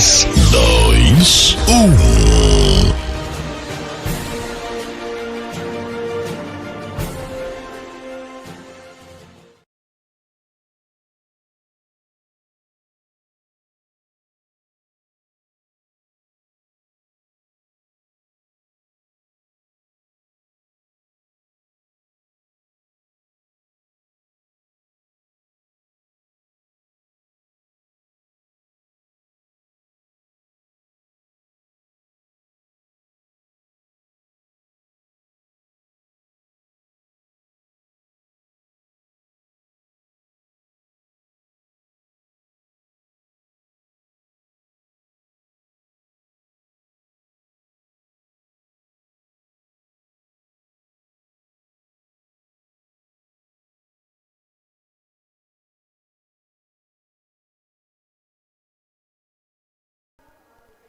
3, 2, 1.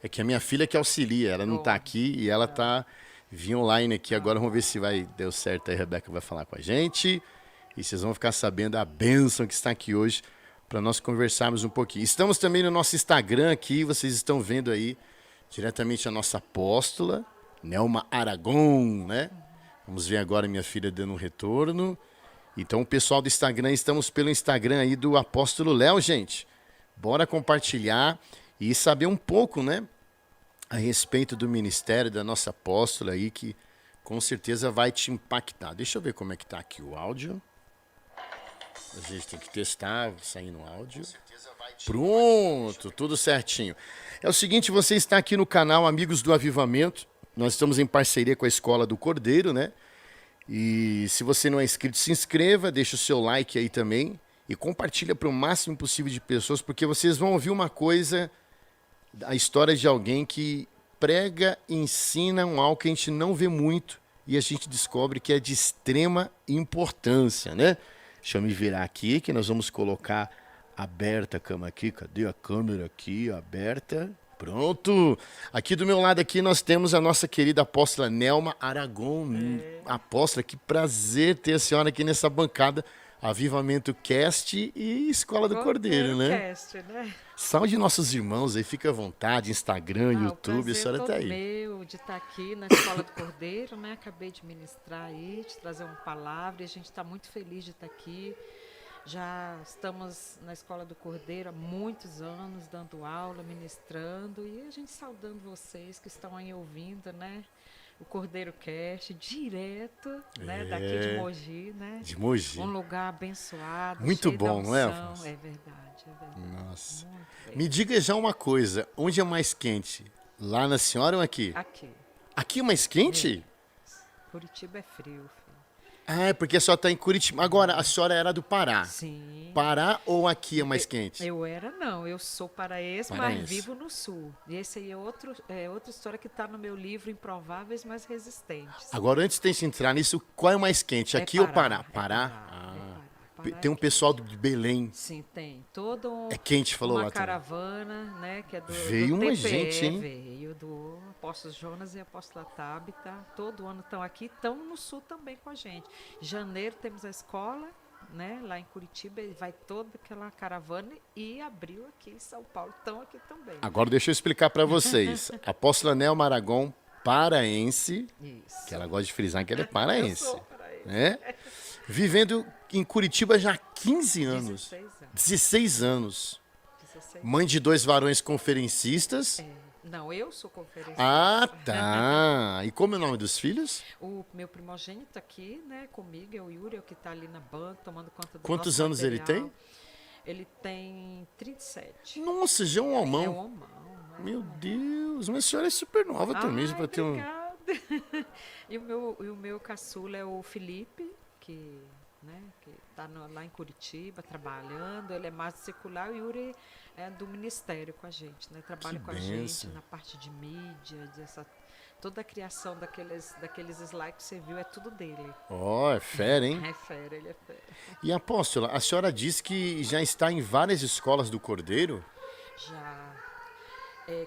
É que a minha filha que auxilia, ela não tá aqui e ela tá via online aqui. Agora vamos ver se deu certo aí, a Rebeca vai falar com a gente. E vocês vão ficar sabendo a bênção que está aqui hoje para nós conversarmos um pouquinho. Estamos também no nosso Instagram aqui, vocês estão vendo aí diretamente a nossa apóstola, Nelma Aragon, né? Vamos ver agora minha filha dando um retorno. Então, o pessoal do Instagram, estamos pelo Instagram aí do Apóstolo Léo, gente. Bora compartilhar e saber um pouco, né, a respeito do ministério da nossa apóstola aí, que com certeza vai te impactar. Deixa eu ver como é que tá aqui o áudio. A gente tem que testar, sair no áudio. Pronto, tudo certinho. É o seguinte, você está aqui no canal Amigos do Avivamento. Nós estamos em parceria com a Escola do Cordeiro, né? E se você não é inscrito, se inscreva, deixa o seu like aí também e compartilha para o máximo possível de pessoas, porque vocês vão ouvir uma coisa, a história de alguém que prega e ensina algo que a gente não vê muito e a gente descobre que é de extrema importância, né? Deixa eu me virar aqui, que nós vamos colocar aberta a câmera aqui. Cadê a câmera aqui? Aberta. Pronto. Aqui do meu lado aqui nós temos a nossa querida apóstola Nelma Aragon. Apóstola, que prazer ter a senhora aqui nessa bancada. Avivamento Cast e Escola do Cordeiro, né? Cast, né? Saúde nossos irmãos aí, fica à vontade, Instagram, YouTube, a senhora tá aí. Meu de estar aqui na Escola do Cordeiro, né? Acabei de ministrar aí, de trazer uma palavra e a gente está muito feliz de estar aqui. Já estamos na Escola do Cordeiro há muitos anos, dando aula, ministrando e a gente saudando vocês que estão aí ouvindo, né? O Cordeiro Cast, direto, né? Daqui de Mogi, né? De Mogi. Um lugar abençoado, Muito cheio bom, da não é, unção. Afonso? É verdade, é verdade. Nossa. Muito bem. Me diga já uma coisa, onde é mais quente? Lá na senhora ou aqui? Aqui. Aqui é mais quente? Curitiba é frio, filho. Ah, é porque a senhora está em Curitiba. Agora, a senhora era do Pará. Sim. Pará ou aqui é mais quente? Eu sou paraense, Paraense. mas vivo no sul. E esse aí é outra história que está no meu livro Improváveis, mas Resistentes. Agora, antes de a gente entrar nisso, qual é mais quente, aqui ou Pará? Pará? Pará Tem um é pessoal de Belém. Sim, tem. Todo É quente, falou uma lá também. caravana, né, que é do Veio do uma TPE, gente, hein? veio do Apóstolo Jonas e Apóstola Tabita. Todo ano estão aqui, estão no sul também com a gente. Em janeiro temos a escola, né, lá em Curitiba, e vai toda aquela caravana e abril aqui em São Paulo, estão aqui também. Agora deixa eu explicar para vocês. Apóstola Nelma Aragon, paraense, Isso. que ela gosta de frisar que ela é paraense. Eu sou paraense. Né? Vivendo em Curitiba já há 15 anos. 16 anos. 16 anos. 16 Mãe de 2 varões conferencistas. Não, eu sou conferencista. Ah, tá. E como é o nome dos filhos? O meu primogênito aqui, né, comigo, é o Yuri, que está ali na banca, tomando conta do Quantos nosso anos ele material. tem? Ele tem 37. Nossa, já é um É homão. um homão. Né? Meu Deus, mas a senhora é super nova também, já Ai, pra ter um... obrigada. E o meu caçula é o Felipe, que está lá em Curitiba trabalhando. Ele é mais secular. O Yuri é do ministério com a gente, né? Trabalha Que com a bênção. gente na parte de mídia, toda a criação daqueles slides que você viu é tudo dele. Ó, é fera, hein? É fera, ele é fera. E apóstola, a senhora disse que já está em várias escolas do Cordeiro? Já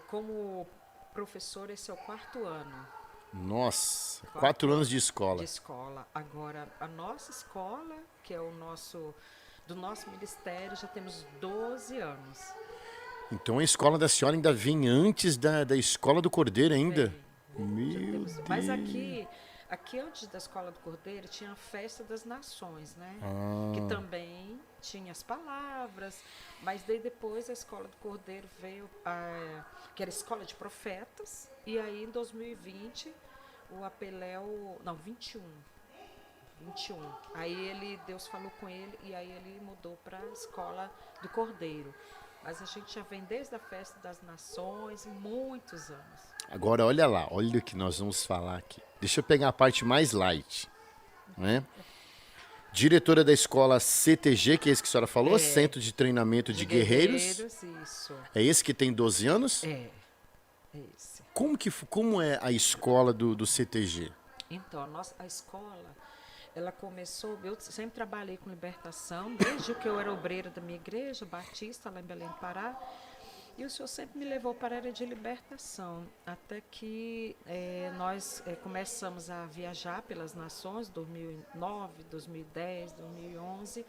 como professor, esse é o 4º ano. Nossa, 4 anos de escola. De escola. Agora, a nossa escola, que é do nosso ministério, já temos 12 anos. Então a escola da senhora ainda vem antes da escola do Cordeiro ainda? Meu Deus. Mas aqui antes da Escola do Cordeiro tinha a Festa das Nações, né? Que também tinha as palavras, mas daí depois a Escola do Cordeiro veio, que era a Escola de Profetas, e aí em 2020 o Apeléu, não, 21. Aí Deus falou com ele e aí ele mudou para a Escola do Cordeiro. Mas a gente já vem desde a Festa das Nações, muitos anos. Agora olha lá, olha o que nós vamos falar aqui. Deixa eu pegar a parte mais light, né? Diretora da escola CTG, que é esse que a senhora falou, Centro de Treinamento de Guerreiros. Isso. É esse que tem 12 anos? É esse. Como é a escola do CTG? Então, a escola, ela começou, eu sempre trabalhei com libertação, desde que eu era obreira da minha igreja, batista, lá em Belém do Pará, e o Senhor sempre me levou para a área de libertação, até que nós começamos a viajar pelas nações, 2009, 2010, 2011.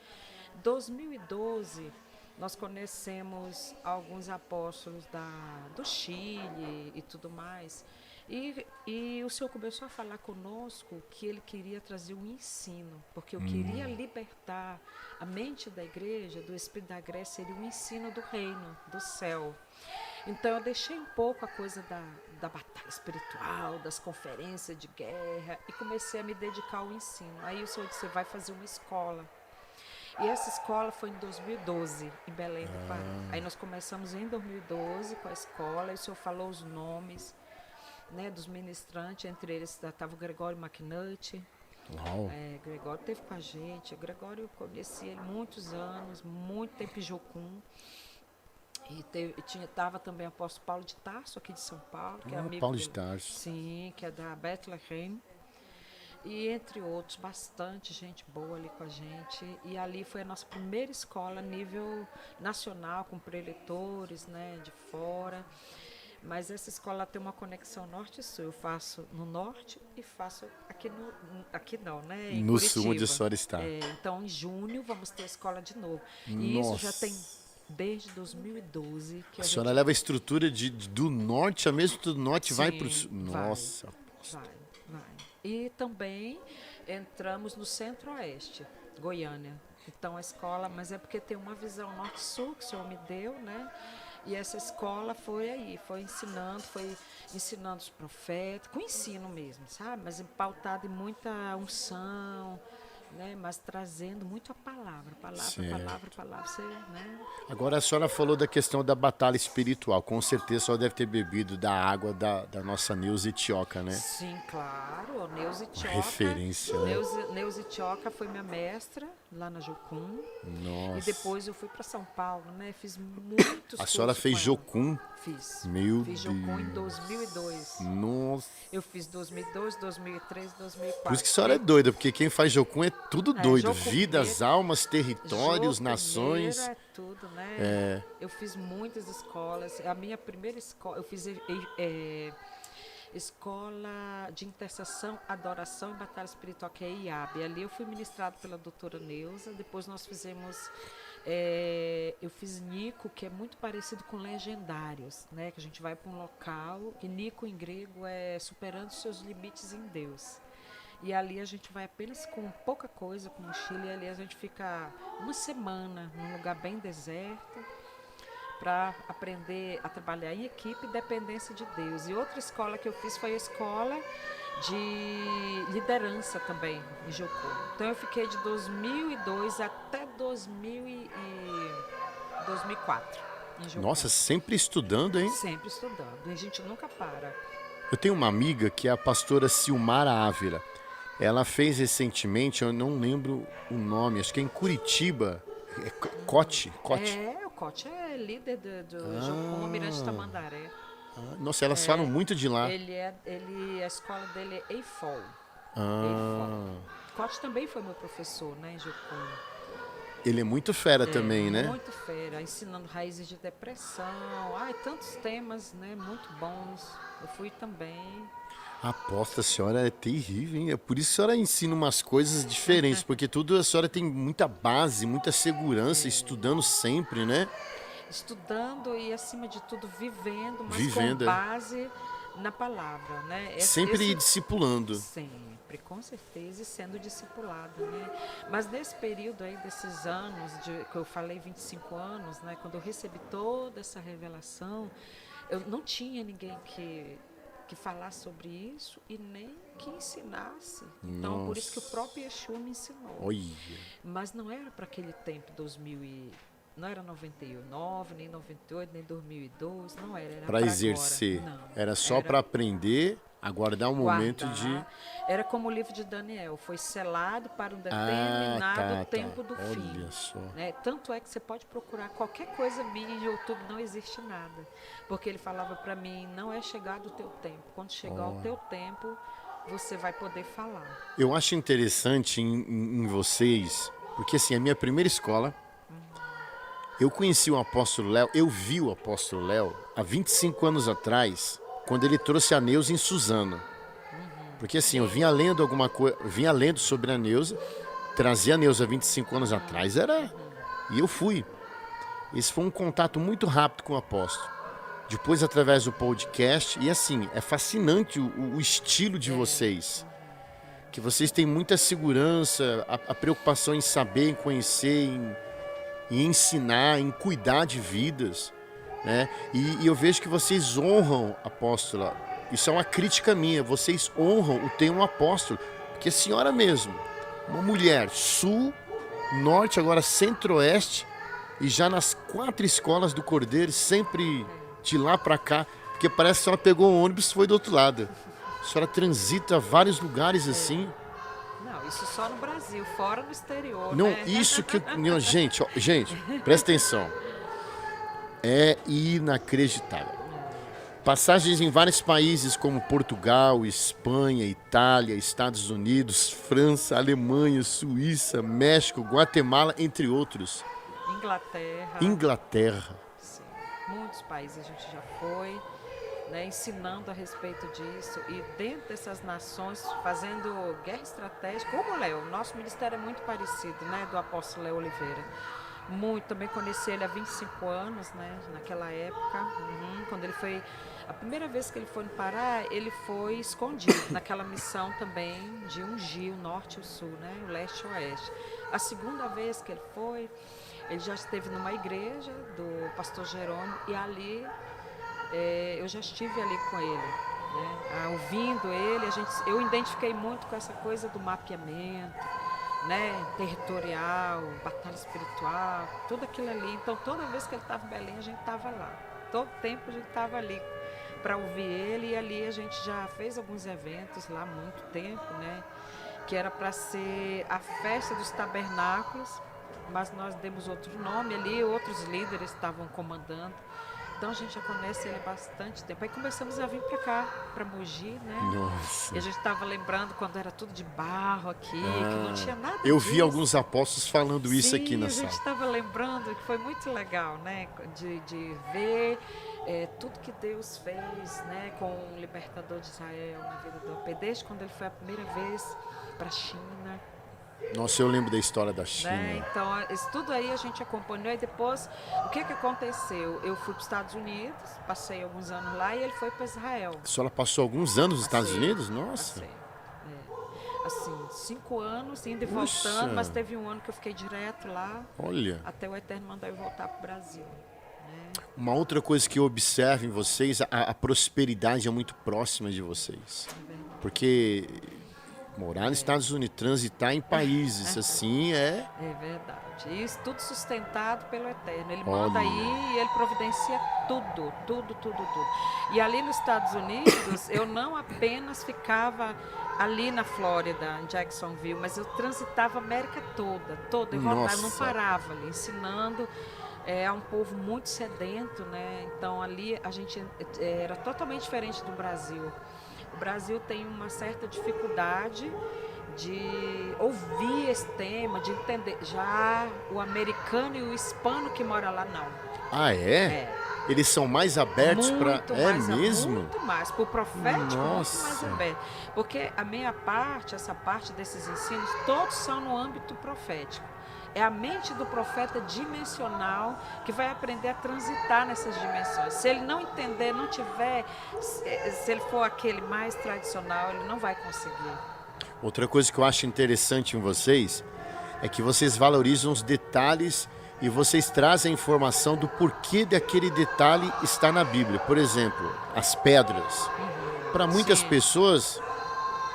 2012, nós conhecemos alguns apóstolos do Chile e tudo mais, e o Senhor começou a falar conosco que Ele queria trazer um ensino, porque eu queria libertar a mente da igreja, do espírito da Grécia, seria o ensino do reino, do céu. Então eu deixei um pouco a coisa da batalha espiritual, das conferências de guerra, e comecei a me dedicar ao ensino. Aí o Senhor disse, você vai fazer uma escola. E essa escola foi em 2012, em Belém do Pará. Aí nós começamos em 2012 com a escola, e o Senhor falou os nomes, né, dos ministrantes, entre eles estava o Gregório McNutt. Uau. Gregório esteve com a gente. O Gregório, eu conheci ele muitos anos, muito tempo em Jocum. E estava também o apóstolo Paulo de Tarso, aqui de São Paulo, que é amigo Paulo de dele. Tarso. Sim, que é da Bethlehem. E entre outros, bastante gente boa ali com a gente. E ali foi a nossa primeira escola a nível nacional, com preletores, né, de fora. Mas essa escola tem uma conexão norte e sul. Eu faço no norte e faço aqui não, né? Em No Curitiba. sul, onde a senhora está. Então, em junho, vamos ter a escola de novo. E isso já tem desde 2012. Que A senhora leva a estrutura do norte, a mesmo do norte, vai para o sul. Vai. Nossa. Vai. E também entramos no centro-oeste, Goiânia. Então, a escola, mas é porque tem uma visão norte-sul que o Senhor me deu, né? E essa escola foi ensinando os profetas, com ensino mesmo, sabe? Mas pautada em muita unção, né? Mas trazendo muito a palavra, você, né? Agora a senhora falou da questão da batalha espiritual. Com certeza a senhora deve ter bebido da água da nossa Neuza Itioca, né? Sim, claro. A Neuza Itioca. Referência, né? Neuza Itioca foi minha mestra lá na Jocum. Nossa. E depois eu fui para São Paulo, né? Fiz muitos A senhora fez Jocum? Fiz. Meu Fiz Deus. Jocum em 2002. Nossa. Eu fiz 2002, 2003, 2004. Por isso que a senhora é doida, porque quem faz Jocum é tudo doido. Jocum Vidas, primeiro, almas, territórios, Jô nações. primeiro é tudo, né? Eu fiz muitas escolas. A minha primeira escola, eu fiz escola de intercessão, adoração e batalha espiritual, que é IAB. Ali eu fui ministrado pela doutora Neuza. Depois nós fizemos... eu fiz Nico, que é muito parecido com Legendários, né? Que a gente vai para um local, que Nico em grego é superando seus limites em Deus. E ali a gente vai apenas com pouca coisa, com mochila, e ali a gente fica uma semana num lugar bem deserto para aprender a trabalhar em equipe e dependência de Deus. E outra escola que eu fiz foi a escola de liderança também, em Jocum. Então eu fiquei de 2002 até 2004 em Jocum. Nossa, sempre estudando, hein? Sempre estudando, e a gente nunca para. Eu tenho uma amiga que é a pastora Silmara Ávila. Ela fez recentemente, eu não lembro o nome, acho que é em Curitiba, Cote. O Cote é líder do Jocum, Almirante Tamandaré. Nossa, elas falam muito de lá. A escola dele é EIFOL. Cote também foi meu professor, né, em Jocum. Ele é muito fera também, né? Muito fera, ensinando raízes de depressão. Tantos temas, né, muito bons. Eu fui também. Aposta, a senhora é terrível, hein? É por isso que a senhora ensina umas coisas diferentes, porque tudo a senhora tem muita base, muita segurança, estudando sempre, né? estudando e, acima de tudo, vivendo, mas Vivendo, com é. base na palavra, né? Sempre discipulando. Sempre, com certeza, e sendo discipulado, né? Mas nesse período aí, desses anos, que eu falei 25 anos, né? Quando eu recebi toda essa revelação, eu não tinha ninguém que falasse sobre isso e nem que ensinasse. Então, por isso que o próprio Yeshua me ensinou. Olha. Mas não era para aquele tempo, não era 99, nem 98, nem 2012, não era Para exercer. Agora. Não, era só para aprender, aguardar um momento de... Era como o livro de Daniel, foi selado para um determinado tempo do fim. Olha só. Né? Tanto é que você pode procurar qualquer coisa minha em YouTube, não existe nada. Porque ele falava para mim, não é chegado o teu tempo. Quando chegar o teu tempo, você vai poder falar. Eu acho interessante em vocês, porque assim, a minha primeira escola, eu conheci o apóstolo Léo, eu vi o apóstolo Léo há 25 anos atrás, quando ele trouxe a Neuza em Suzano. Porque assim, eu vinha lendo alguma coisa, vinha lendo sobre a Neuza, trazia a Neuza 25 anos atrás, e eu fui. Esse foi um contato muito rápido com o apóstolo. Depois, através do podcast, e assim, é fascinante o estilo de vocês. Que vocês têm muita segurança, a preocupação em saber, em conhecer, em ensinar, em cuidar de vidas, né? E eu vejo que vocês honram, apóstola, isso é uma crítica minha, vocês honram o termo apóstolo, porque a senhora mesmo, uma mulher sul, norte, agora centro-oeste, e já nas 4 escolas do Cordeiro, sempre de lá para cá, porque parece que a senhora pegou um ônibus e foi do outro lado. A senhora transita vários lugares assim. Não, isso só no Brasil, fora no exterior, Não, né? isso que... Não, gente, presta atenção. É inacreditável. Passagens em vários países como Portugal, Espanha, Itália, Estados Unidos, França, Alemanha, Suíça, México, Guatemala, entre outros. Inglaterra. Sim, muitos países a gente já foi, né, ensinando a respeito disso. E dentro dessas nações, fazendo guerra estratégica, como o Léo, nosso ministério é muito parecido, né, do apóstolo Léo Oliveira. Muito, também conheci ele há 25 anos, né, naquela época, quando ele foi, a primeira vez que ele foi no Pará, ele foi escondido naquela missão também de ungir o norte e o sul, né, o leste e o oeste. A segunda vez que ele foi, ele já esteve numa igreja do pastor Jerônimo e ali eu já estive ali com ele, né, ouvindo ele, eu identifiquei muito com essa coisa do mapeamento, né, territorial, batalha espiritual, tudo aquilo ali. Então, toda vez que ele estava em Belém, a gente estava lá. Todo tempo a gente estava ali para ouvir ele. E ali a gente já fez alguns eventos lá há muito tempo, né, que era para ser a festa dos tabernáculos, mas nós demos outro nome ali, outros líderes estavam comandando. Então a gente já conhece ele há bastante tempo. Aí começamos a vir para cá, para Mogi, né? Nossa. E a gente estava lembrando quando era tudo de barro aqui, que não tinha nada Eu disso. vi alguns apóstolos falando isso aqui na sala. A gente estava lembrando que foi muito legal, né? De ver tudo que Deus fez, né? Com o libertador de Israel na vida do AP, desde quando ele foi a primeira vez para a China. Nossa, eu lembro da história da China. Né? Então, isso tudo aí a gente acompanhou e depois, o que aconteceu? Eu fui para os Estados Unidos, passei alguns anos lá e ele foi para Israel. A senhora passou alguns anos nos Estados Unidos? Nossa. Assim, 5 anos, indo e voltando, mas teve um ano que eu fiquei direto lá. Olha. Até o Eterno mandar eu voltar para o Brasil. Né? Uma outra coisa que eu observo em vocês, a prosperidade é muito próxima de vocês. Porque... morar nos Estados Unidos, transitar em países assim é... É verdade. Isso tudo sustentado pelo Eterno. Ele manda aí e ele providencia tudo. E ali nos Estados Unidos, eu não apenas ficava ali na Flórida, em Jacksonville, mas eu transitava a América toda. Eu não parava ali, ensinando a um povo muito sedento, né? Então ali a gente era totalmente diferente do Brasil. O Brasil tem uma certa dificuldade de ouvir esse tema, de entender. Já o americano e o hispano que mora lá, não. Ah, é? Eles são mais abertos para... É mesmo? Muito mais. Para o profético, Nossa. muito mais aberto. Porque a minha parte, essa parte desses ensinos, todos são no âmbito profético. É a mente do profeta dimensional que vai aprender a transitar nessas dimensões. Se ele não entender, não tiver, se ele for aquele mais tradicional, ele não vai conseguir. Outra coisa que eu acho interessante em vocês é que vocês valorizam os detalhes e vocês trazem a informação do porquê daquele detalhe está na Bíblia. Por exemplo, as pedras. Para muitas Sim. pessoas,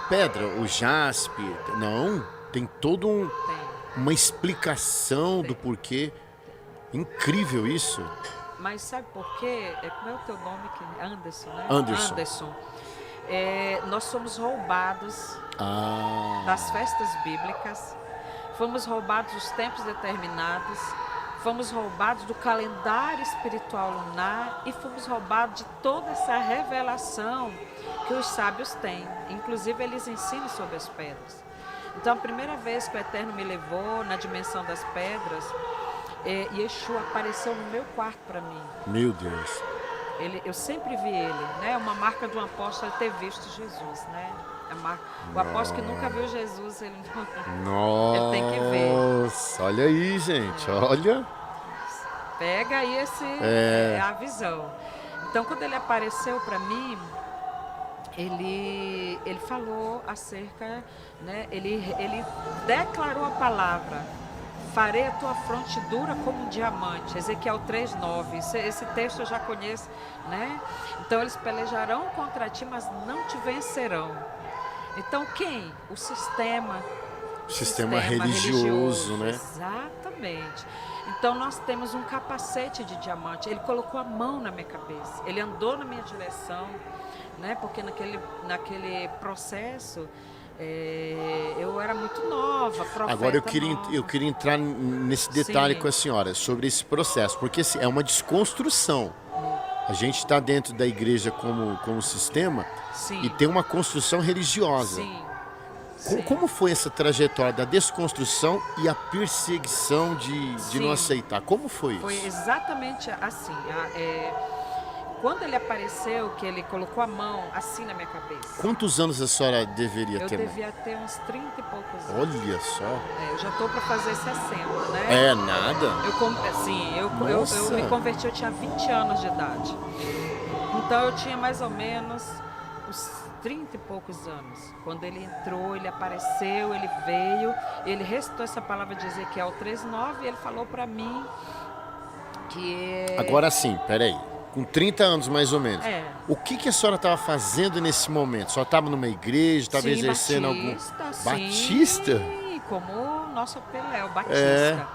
pedra, o jaspe, não, tem todo uma explicação do porquê. Incrível isso. Mas sabe por quê? Como é o teu nome? Anderson, né? Anderson. Nós somos roubados Ah, das festas bíblicas, fomos roubados dos tempos determinados, fomos roubados do calendário espiritual lunar e fomos roubados de toda essa revelação que os sábios têm. Inclusive, eles ensinam sobre as pedras. Então, a primeira vez que o Eterno me levou na dimensão das pedras, Yeshua apareceu no meu quarto para mim. meu Deus. Eu sempre vi ele, né? Uma marca de um apóstolo é ter visto Jesus, né? O apóstolo que nunca viu Jesus, ele Nossa, ele tem que ver. olha aí, gente, olha. Pega aí a visão. Então, quando ele apareceu para mim, ele falou acerca, né? Ele declarou a palavra: farei a tua fronte dura como um diamante. Ezequiel 3:9. Esse texto eu já conheço, né? Então eles pelejarão contra ti, mas não te vencerão. Então quem? O sistema. Sistema religioso, né? Exatamente. Então nós temos um capacete de diamante. Ele colocou a mão na minha cabeça. Ele andou na minha direção, né? Porque naquele processo eu era muito nova, profeta. Agora eu queria entrar nesse detalhe com a senhora sobre esse processo, porque assim, é uma desconstrução. A gente está dentro da igreja como sistema. Sim. E tem uma construção religiosa. Sim. Como foi essa trajetória da desconstrução e a perseguição de não aceitar? Como foi isso? Foi exatamente assim. Quando ele apareceu, que ele colocou a mão assim na minha cabeça. Quantos anos a senhora deveria ter? Eu devia ter uns 30 e poucos anos. Olha só. Eu já estou para fazer 60, né? É nada. Eu me converti, eu tinha 20 anos de idade. Então eu tinha mais ou menos uns 30 e poucos anos. Quando ele entrou, ele apareceu, ele veio, ele recitou essa palavra de Ezequiel 3:9 e ele falou para mim que... Agora sim, peraí. Com 30 anos mais ou menos. É. O que a senhora estava fazendo nesse momento? Só estava numa igreja, estava exercendo Batista, algum... Batista? Sim, como o nosso Pelé, o Batista.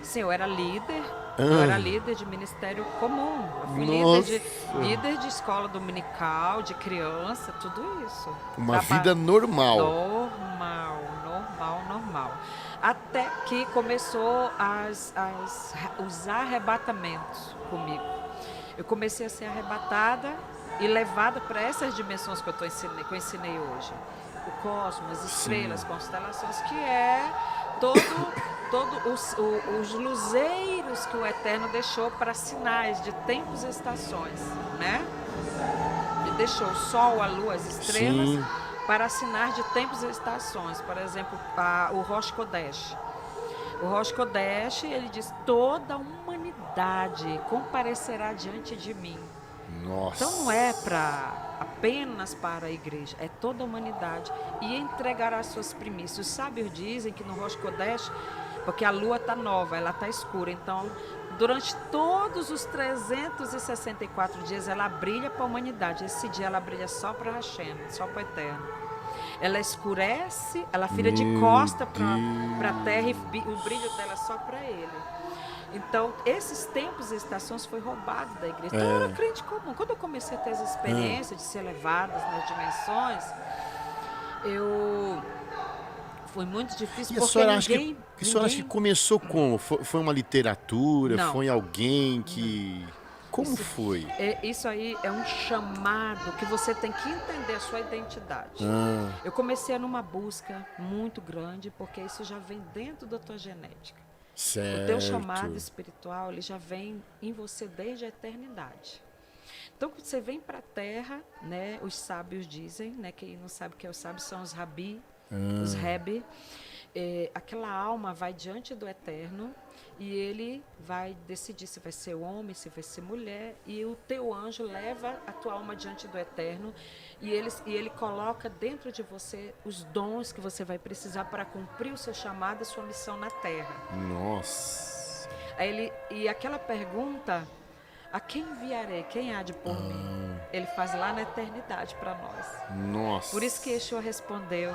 Sim, eu era líder. Eu era líder de ministério comum. Eu fui líder de escola dominical, de criança, tudo isso. Uma vida normal. Normal. Até que começou os arrebatamentos comigo. Eu comecei a ser arrebatada e levada para essas dimensões que eu ensinei hoje. O cosmos, as estrelas, constelações, que é os luzeiros que o Eterno deixou para sinais de tempos e estações, né? Ele deixou o sol, a lua, as estrelas para sinais de tempos e estações. Por exemplo, o Rosh Kodesh. O Rosh Kodesh, ele diz: toda a humanidade comparecerá diante de mim. Nossa. Então não é apenas para a igreja, é toda a humanidade. E entregará suas primícias. Os sábios dizem que no Rosh Kodesh, porque a lua está nova, ela está escura, então durante todos os 364 dias ela brilha para a humanidade. Esse dia ela brilha só para Hashem, só para o Eterno. Ela escurece, ela vira de costa para a terra e o brilho dela é só para ele. Então, esses tempos e estações foi roubado da igreja. Então, eu era crente comum. Quando eu comecei a ter essa experiência de ser levadas nas dimensões, foi muito difícil, porque a senhora acha que começou como? Foi uma literatura? Não. Foi alguém que... Como foi? Isso aí é um chamado que você tem que entender a sua identidade. Eu comecei numa busca muito grande, porque isso já vem dentro da tua genética. Certo. O teu chamado espiritual, ele já vem em você desde a eternidade. Então, quando você vem para a Terra, né, os sábios dizem, né, quem não sabe o que é o sábio são os rabi, os rebi, aquela alma vai diante do Eterno e ele vai decidir se vai ser homem, se vai ser mulher, e o teu anjo leva a tua alma diante do Eterno e ele coloca dentro de você os dons que você vai precisar para cumprir o seu chamado e sua missão na terra. Nossa. E aquela pergunta, a quem enviarei? Quem há de por mim? Ele faz lá na eternidade para nós. Nossa. Por isso que Yeshua respondeu,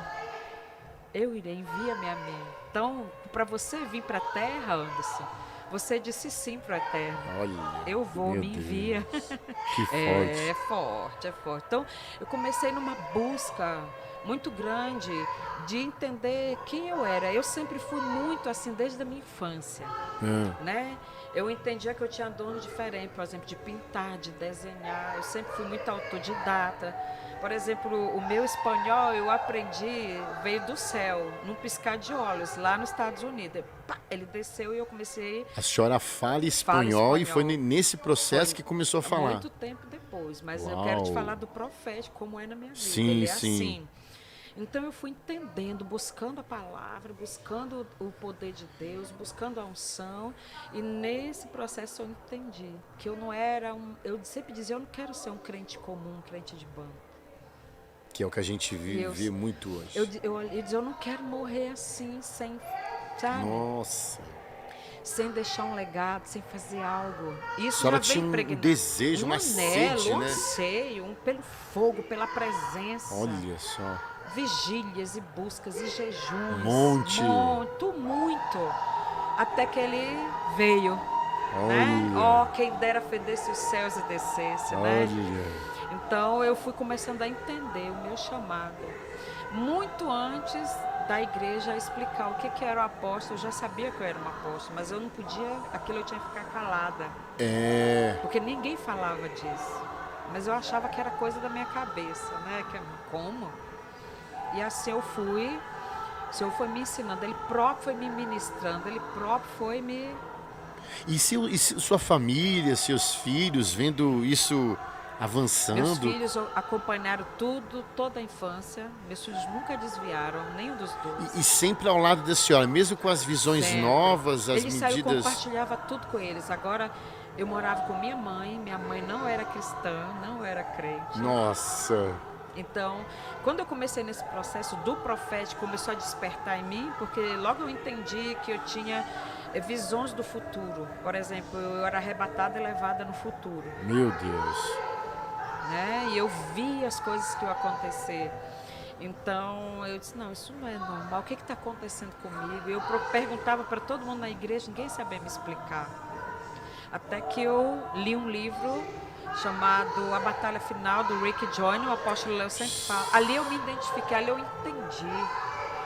eu irei, envia-me a mim. Então, para você vir para a terra, Anderson, você disse sim para a terra. Olha. Eu vou, meu me Deus. envia. Que forte. É forte, é forte. Então, eu comecei numa busca muito grande de entender quem eu era. Eu sempre fui muito assim, desde a minha infância, né? Eu entendia que eu tinha dons diferentes, por exemplo, de pintar, de desenhar. Eu sempre fui muito autodidata. Por exemplo, o meu espanhol eu aprendi, veio do céu, num piscar de olhos, lá nos Estados Unidos. Pá, ele desceu e eu comecei... A senhora fala espanhol e foi nesse processo Foi que começou a falar. muito tempo depois, mas eu Uau. quero te falar do profético, como é na minha vida. Sim, ele é sim. assim. Então eu fui entendendo, buscando a palavra, buscando o poder de Deus, buscando a unção, e nesse processo eu entendi que eu não era eu sempre dizia, eu não quero ser um crente comum, um crente de banco. Que é o que a gente vê muito hoje. Eu dizia, eu não quero morrer assim, sem, sabe? Nossa. Sem deixar um legado, sem fazer algo. Isso A senhora já tinha vem um impregnado. desejo, uma sede, um né? anseio, pelo fogo, pela presença. Olha só. Vigílias e buscas e jejuns. Monte. Muito. Até que ele veio. Né? Olha. Quem dera fedesse os céus e descesse, né? Olha. Então eu fui começando a entender o meu chamado. Muito antes da igreja explicar o que era o apóstolo, eu já sabia que eu era um apóstolo, mas eu não podia, aquilo eu tinha que ficar calada. Porque ninguém falava disso. Mas eu achava que era coisa da minha cabeça, né? Como? E assim eu fui, o Senhor foi me ensinando, Ele próprio foi me ministrando, Ele próprio foi me... E sua família, seus filhos, vendo isso avançando? Meus filhos acompanharam toda a infância, meus filhos nunca desviaram, nenhum dos dois. E sempre ao lado da senhora, mesmo com as visões Sempre. novas, as Ele saiu, medidas... compartilhava tudo com eles. Agora, eu morava com minha mãe não era cristã, não era crente. Nossa! Então, quando eu comecei nesse processo do profético, começou a despertar em mim, porque logo eu entendi que eu tinha visões do futuro. Por exemplo, eu era arrebatada e levada no futuro. Meu Deus! Né? E eu vi as coisas que iam acontecer. Então, eu disse, não, isso não é normal. O que está acontecendo comigo? Eu perguntava para todo mundo na igreja, ninguém sabia me explicar. Até que eu li um livro chamado A Batalha Final, do Rick Joyner, o apóstolo Léo sempre fala. Ali eu me identifiquei, ali eu entendi.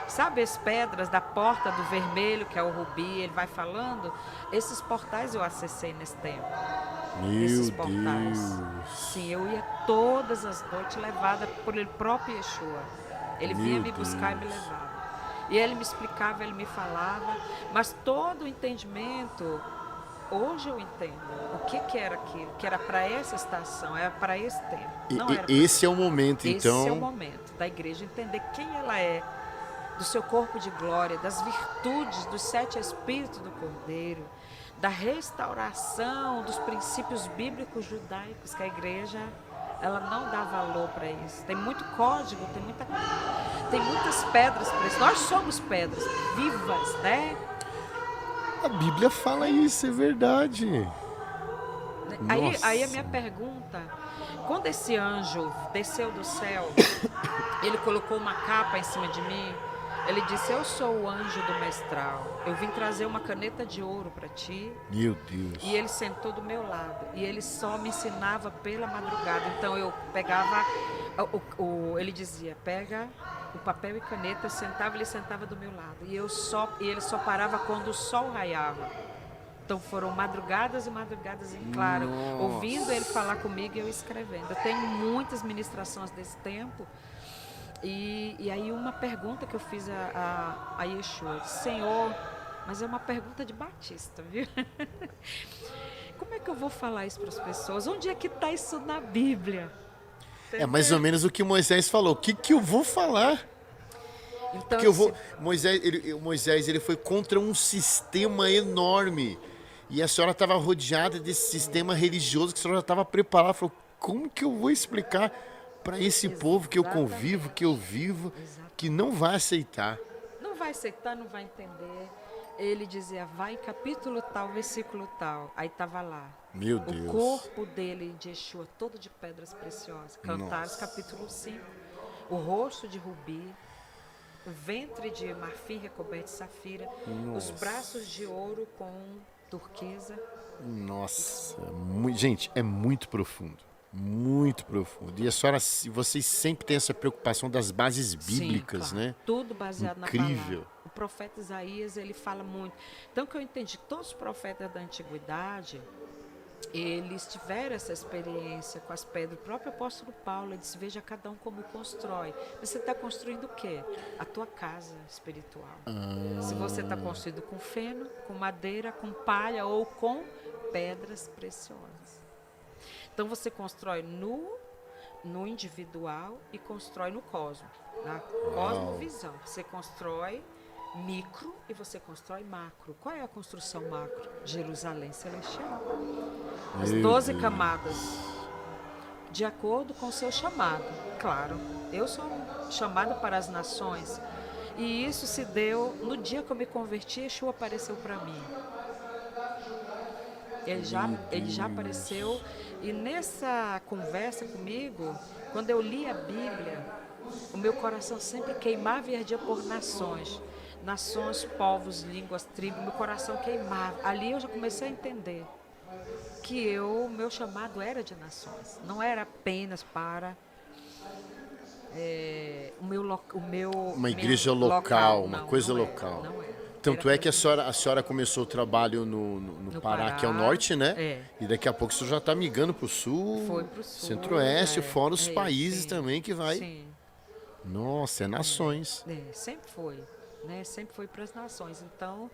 Sabe as pedras da porta do vermelho, que é o rubi, ele vai falando? Esses portais eu acessei nesse tempo. Esses portais. Sim, eu ia todas as noites levada por ele próprio Yeshua. Ele vinha me buscar e me levava. E ele me explicava, ele me falava, mas todo o entendimento... Hoje eu entendo o que era aquilo, que era para essa estação, era para esse tempo. Não era esse é o momento, então... Esse é o momento da igreja entender quem ela é, do seu corpo de glória, das virtudes, dos 7 Espíritos do Cordeiro, da restauração dos princípios bíblicos judaicos, que a igreja ela não dá valor para isso. Tem muito código, tem muitas pedras para isso. Nós somos pedras vivas, né? A Bíblia fala isso, é verdade. Aí a minha pergunta, quando esse anjo desceu do céu, ele colocou uma capa em cima de mim, ele disse, eu sou o anjo do mestral, eu vim trazer uma caneta de ouro para ti. Meu Deus. E ele sentou do meu lado, e ele só me ensinava pela madrugada, então eu pegava, ele dizia, pega o papel e caneta, eu sentava, ele sentava do meu lado, e ele só parava quando o sol raiava. Então foram madrugadas e madrugadas em claro, ouvindo ele falar comigo e eu escrevendo. Eu tenho muitas ministrações desse tempo. E aí uma pergunta que eu fiz a Yeshua, Senhor, mas é uma pergunta de batista, viu? Como é que eu vou falar isso para as pessoas? Onde é que está isso na Bíblia? É mais ou menos o que Moisés falou. O que eu vou falar? Então, Porque Moisés ele foi contra um sistema enorme. E a senhora estava rodeada desse sistema religioso que a senhora já estava preparada. Falou, como que eu vou explicar para esse povo que eu convivo, que eu vivo, que não vai aceitar? não vai aceitar, não vai entender. Ele dizia, vai em capítulo tal, versículo tal. Aí estava lá. Meu Deus. O corpo dele de Yeshua, todo de pedras preciosas. Cantares, Nossa. capítulo 5. O rosto de rubi, o ventre de marfim recoberto de safira, os braços de ouro com turquesa. Nossa, gente, é muito profundo. Muito profundo. E a senhora, vocês sempre têm essa preocupação das bases bíblicas, Sim, claro. né? Tudo baseado Incrível. na palavra. O profeta Isaías, ele fala muito. Então, que eu entendi, todos os profetas da antiguidade, eles tiveram essa experiência com as pedras. O próprio apóstolo Paulo, ele disse, veja cada um como constrói. Você está construindo o quê? A tua casa espiritual. Se você está construindo com feno, com madeira, com palha ou com pedras preciosas. Então, você constrói no individual e constrói no cosmo. Na cosmovisão. Você constrói micro e você constrói macro. Qual é a construção macro? Jerusalém Celestial. As 12 camadas. De acordo com o seu chamado. Claro, eu sou chamada para as nações. E isso se deu no dia que eu me converti, Yeshua apareceu para mim. Ele já apareceu. E nessa conversa comigo, quando eu li a Bíblia, o meu coração sempre queimava e ardia por nações. Nações, povos, línguas, tribos, meu coração queimava. Ali eu já comecei a entender que meu chamado era de nações. Não era apenas para Uma igreja local, uma não, coisa não local. Era, não era. Tanto Era é que a senhora começou o trabalho no Pará, que é o norte, né? É. E daqui a pouco você já está migrando para o sul, Foi pro sul, centro-oeste, fora os países sim, também que vai. Sim. Nossa, é nações. Sempre foi, né? Sempre foi para as nações. Então,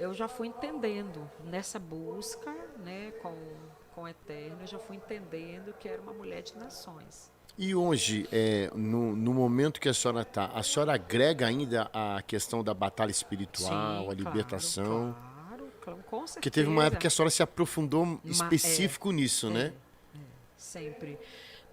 eu já fui entendendo nessa busca, né, com o Eterno, eu já fui entendendo que era uma mulher de nações. E hoje, no momento que a senhora está, a senhora agrega ainda a questão da batalha espiritual, Sim, a libertação? Claro, com certeza. Porque teve uma época que a senhora se aprofundou específico nisso, né? Sempre.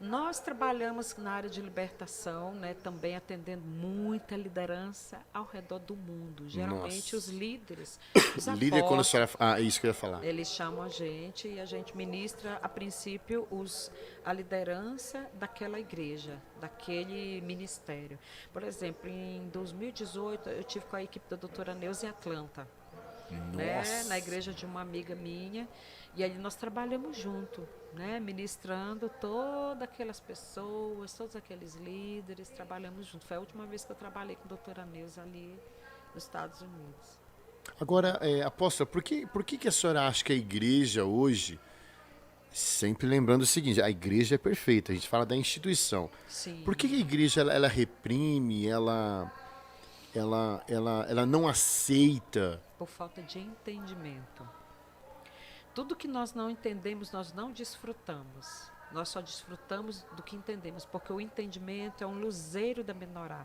Nós trabalhamos na área de libertação, né, também atendendo muita liderança ao redor do mundo. Geralmente os líderes, os Líder, quando a apóstolos, senhora... Ah, é isso que eu ia falar. eles chamam a gente e a gente ministra, a princípio, a liderança daquela igreja, daquele ministério. Por exemplo, em 2018, eu tive com a equipe da doutora Neuza em Atlanta, né, na igreja de uma amiga minha, e ali nós trabalhamos junto, né, ministrando todas aquelas pessoas, todos aqueles líderes, trabalhamos junto. Foi a última vez que eu trabalhei com a doutora Neuza ali nos Estados Unidos. Agora, apóstola, por que a senhora acha que a igreja hoje, sempre lembrando o seguinte, a igreja é perfeita, a gente fala da instituição. Sim. Por que a igreja ela reprime, ela não aceita? Por falta de entendimento. Tudo que nós não entendemos, nós não desfrutamos. Nós só desfrutamos do que entendemos, porque o entendimento é um luzeiro da menorá.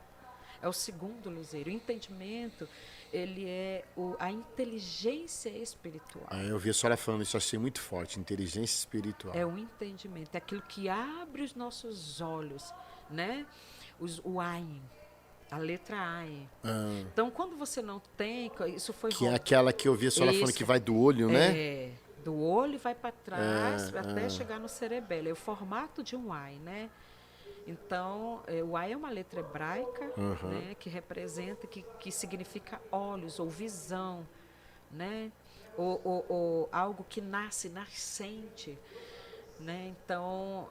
É o segundo luzeiro. O entendimento, ele é a inteligência espiritual. Eu vi a senhora falando isso, achei muito forte, inteligência espiritual. É o entendimento, é aquilo que abre os nossos olhos, né? O Ain, a letra Ain. Então, quando você não tem, isso foi... Que é aquela que eu vi a senhora falando que vai do olho, né? Do olho vai para trás até chegar no cerebelo. É o formato de um Ai, né? Então, o Ai é uma letra hebraica, né, que representa, que significa olhos ou visão, né? Ou algo que nasce, nascente, né? Então,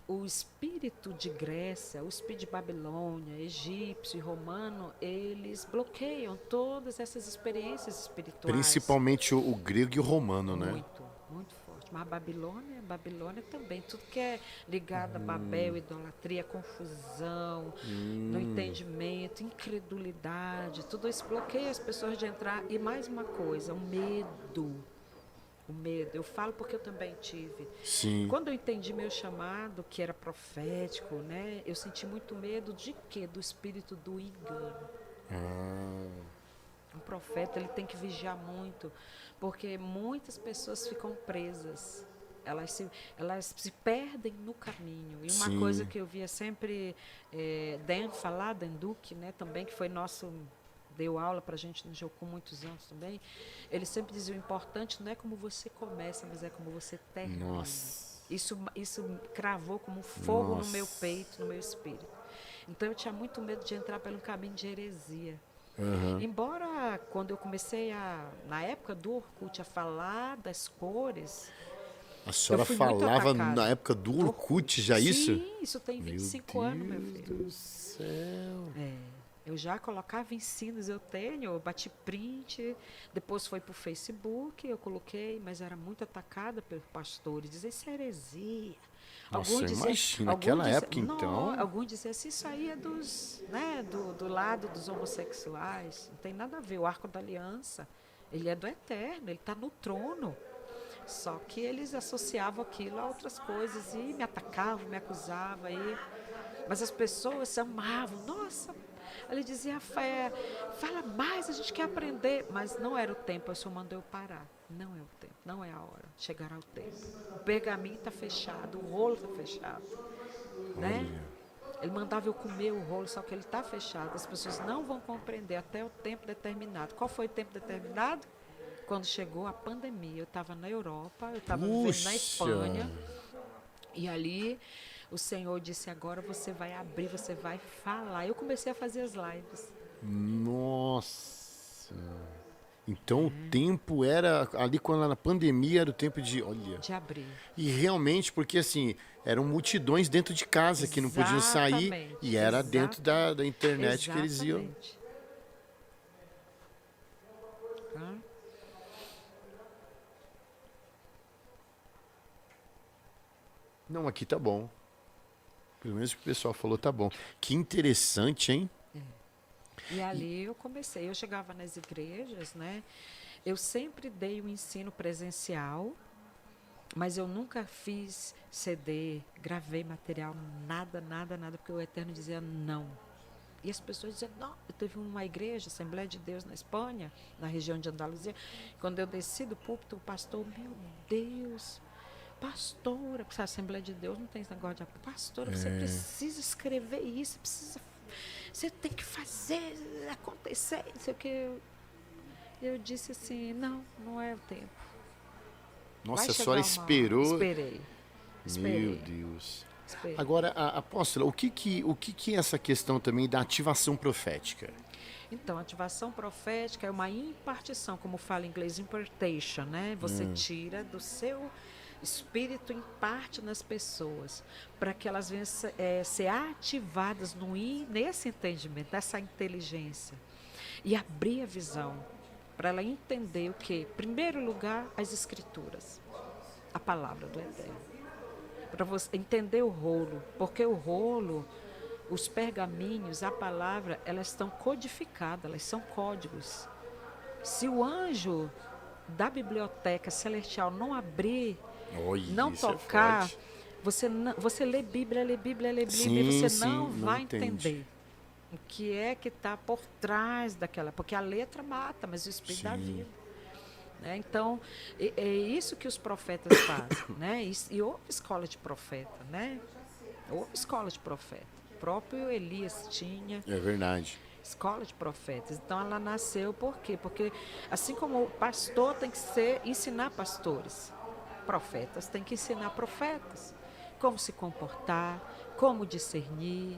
o espírito de Grécia, o espírito de Babilônia, egípcio e romano, eles bloqueiam todas essas experiências espirituais. Principalmente o grego e o romano, né? Muito forte. Mas a Babilônia também, tudo que é ligado a Babel, idolatria, confusão, no entendimento, incredulidade, tudo isso bloqueia as pessoas de entrar. E mais uma coisa, o medo. o medo. Eu falo porque eu também tive. Sim. Quando eu entendi meu chamado, que era profético, né? Eu senti muito medo de quê? Do espírito do engano. Um profeta, ele tem que vigiar muito, porque muitas pessoas ficam presas. Elas se perdem no caminho. E uma Sim. coisa que eu via sempre Dan falar, Dan Duque, né, também, que foi nosso, deu aula para a gente no Jocum muitos anos também, ele sempre dizia, o importante não é como você começa, mas é como você termina. Nossa. Isso cravou como um fogo Nossa. no meu peito, no meu espírito. Então eu tinha muito medo de entrar pelo caminho de heresia. Embora quando eu comecei na época do Orkut, a falar das cores, A senhora eu fui muito falava atacada. na época do Orkut já isso? Sim, isso tem 25 anos, meu filho. Meu Deus do céu. Eu já colocava ensinos, eu bati print, depois foi para o Facebook, eu coloquei, mas era muito atacada pelos pastores, dizia isso é heresia. Nossa, imagina, naquela época então. Alguns diziam assim, isso aí é do lado dos homossexuais, não tem nada a ver, o arco da aliança, ele é do eterno, ele está no trono. Só que eles associavam aquilo a outras coisas e me atacavam, me acusavam. Mas as pessoas se amavam. Nossa, ele dizia, fala mais, a gente quer aprender. Mas não era o tempo, o Senhor mandou eu parar. Não é o tempo, não é a hora. Chegará o tempo. O pergaminho está fechado, o rolo está fechado. Né? Ele mandava eu comer o rolo, só que ele está fechado. As pessoas não vão compreender até o tempo determinado. Qual foi o tempo determinado? Quando chegou a pandemia, eu estava na Europa, eu estava vivendo na Espanha, e ali o Senhor disse, agora você vai abrir, você vai falar. Eu comecei a fazer as lives. Nossa! Então o tempo era, ali quando na pandemia, era o tempo de abrir. E realmente, porque assim, eram multidões dentro de casa que não podiam sair, e era dentro da internet que eles iam. Não, aqui tá bom. Pelo menos o que o pessoal falou tá bom. Que interessante, hein? E ali eu comecei. Eu chegava nas igrejas, né? Eu sempre dei o ensino presencial, mas eu nunca fiz CD, gravei material, nada, porque o Eterno dizia não. E as pessoas diziam, não. Eu teve uma igreja, Assembleia de Deus na Espanha, na região de Andaluzia. Quando eu desci do púlpito, o pastor, meu Deus... Pastora, porque a Assembleia de Deus não tem esse negócio de pastora, você precisa escrever isso, você tem que fazer acontecer, não sei o que. Eu disse assim, não é o tempo. Nossa, a senhora esperou. Esperei. Meu Deus. Esperei. Agora, apóstola, o que é essa questão também da ativação profética? Então, ativação profética é uma impartição, como fala em inglês, impartation, né? Você tira do seu espírito, imparte nas pessoas, para que elas venham ser ativadas nesse entendimento, nessa inteligência, e abrir a visão, para ela entender o quê? Em primeiro lugar, as escrituras, a palavra do Eterno, para você entender o rolo, porque o rolo, os pergaminhos, a palavra, elas estão codificadas, elas são códigos. Se o anjo da biblioteca celestial não abrir, não tocar, você lê Bíblia, e você não vai entender o que é que está por trás daquela, porque a letra mata, mas o Espírito dá vida. Né? Então, é isso que os profetas fazem. Né? E houve escola de profeta, né? Houve escola de profeta. O próprio Elias tinha. É verdade. Escola de profetas. Então ela nasceu por quê? Porque assim como o pastor tem que ensinar pastores, profetas têm que ensinar profetas. Como se comportar, como discernir,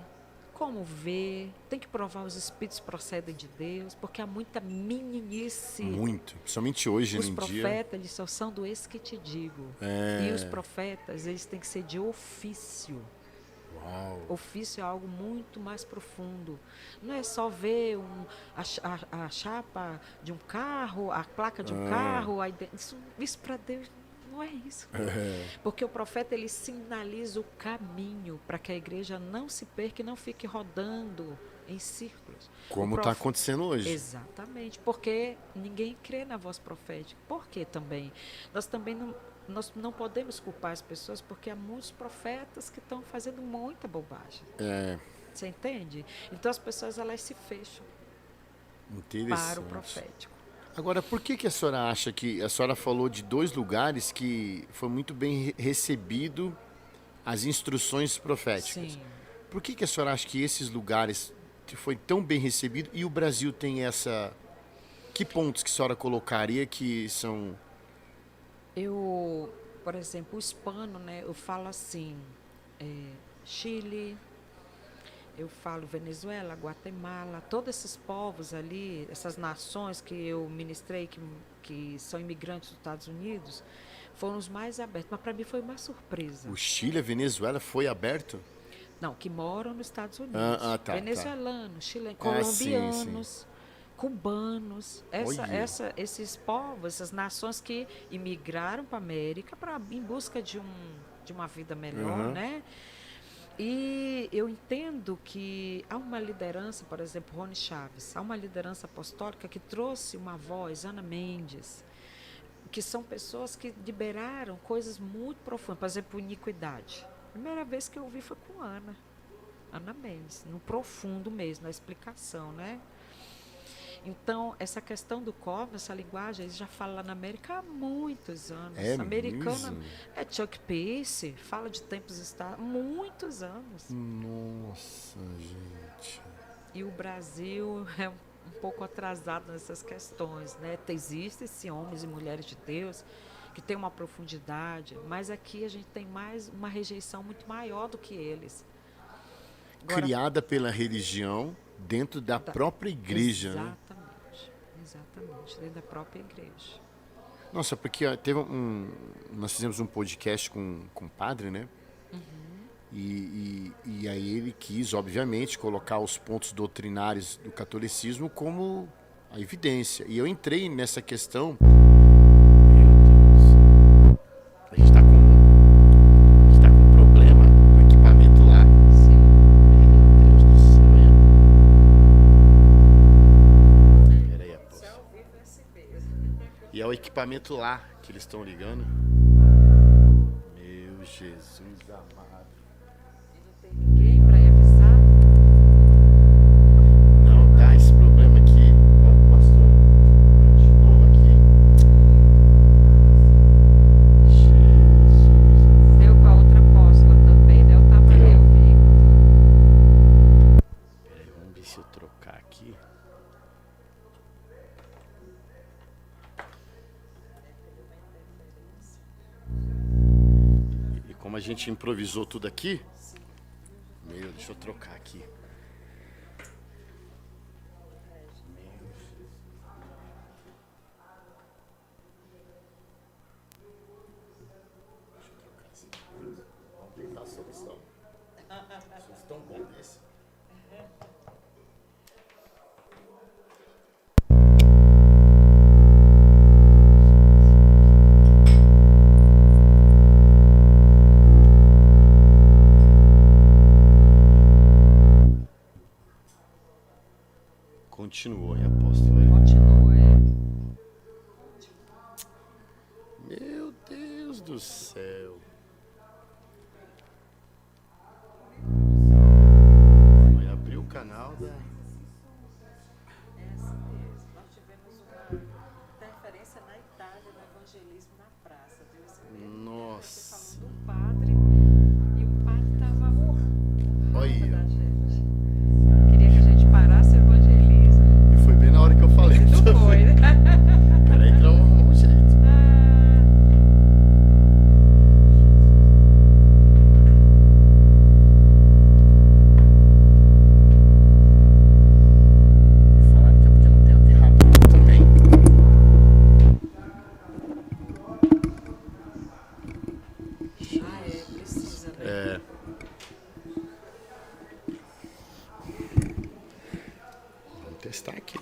como ver. Tem que provar os espíritos procedem de Deus, porque há muita meninice. Muito, principalmente hoje em dia. Os profetas, eles só são do eis que te digo. E os profetas, eles têm que ser de ofício. Uau. Ofício é algo muito mais profundo. Não é só ver a chapa de um carro, a placa de um carro. Isso para Deus não é isso. Porque o profeta, ele sinaliza o caminho para que a igreja não se perca e não fique rodando em círculos. pessoas. Como está acontecendo hoje. Exatamente, porque ninguém crê na voz profética. Por quê também? Nós não podemos culpar as pessoas porque há muitos profetas que estão fazendo muita bobagem. Você entende? Então as pessoas elas se fecham para o profético. Agora, por que a senhora acha que... A senhora falou de 2 lugares que foi muito bem recebido as instruções proféticas. Sim. Por que a senhora acha que esses lugares foi tão bem recebido e o Brasil tem essa... Que pontos que a senhora colocaria que são... Por exemplo, o hispano, né? Eu falo assim, Chile, eu falo Venezuela, Guatemala, todos esses povos ali, essas nações que eu ministrei, que são imigrantes dos Estados Unidos, foram os mais abertos. Mas para mim foi uma surpresa. O Chile, a Venezuela foi aberto? Não, que moram nos Estados Unidos. Tá, Venezuelanos, chilenos, sim, colombianos, sim. cubanos, esses povos, essas nações que imigraram para a América em busca de uma vida melhor, né? E eu entendo que há uma liderança, por exemplo, Rony Chaves, há uma liderança apostólica que trouxe uma voz, Ana Mendes, que são pessoas que liberaram coisas muito profundas, por exemplo, iniquidade. A primeira vez que eu ouvi foi com Ana Mendes, no profundo mesmo, na explicação, né? Então, essa questão do cosmos, essa linguagem, eles já falam lá na América há muitos anos. Americana mesmo? Chuck Pierce, fala de tempos há muitos anos. Nossa, gente. E o Brasil é um pouco atrasado nessas questões, né? Existem homens e mulheres de Deus que têm uma profundidade, mas aqui a gente tem mais uma rejeição muito maior do que eles. Agora, criada pela religião dentro da própria igreja. Exatamente, dentro da própria igreja. Nossa, porque nós fizemos um podcast com um padre, né? E aí ele quis, obviamente, colocar os pontos doutrinários do catolicismo como a evidência. E eu entrei nessa questão. A gente tá com um problema com o equipamento lá. Meu Deus do céu. Peraí, apóstolo. E é o equipamento lá que eles estão ligando. Meu Jesus amado. Ninguém para avisar? Não, dá esse problema aqui. Ó, pastor, de novo aqui. Jesus. Deu com a outra apóstola também, né? Eu vi. Peraí, vamos ver se eu trocar aqui. E como a gente improvisou tudo aqui, deixa eu trocar aqui. Vamos tentar a solução. Vocês tão bom desse. Continuou, e apóstolo. Continua, Meu Deus do céu. Vai abrir o canal da... Essa mesmo. Nós tivemos uma interferência na Itália no evangelismo na praça. Nossa. Falando do padre, e o padre estava Olha. da gente. Queria que a gente parasse o evangelismo. E foi bem na hora que eu falei. Não foi, né? Peraí que eu arrumo um jeito. E falaram que é porque não tem até rápido também. Precisa, né? Vamos testar aqui.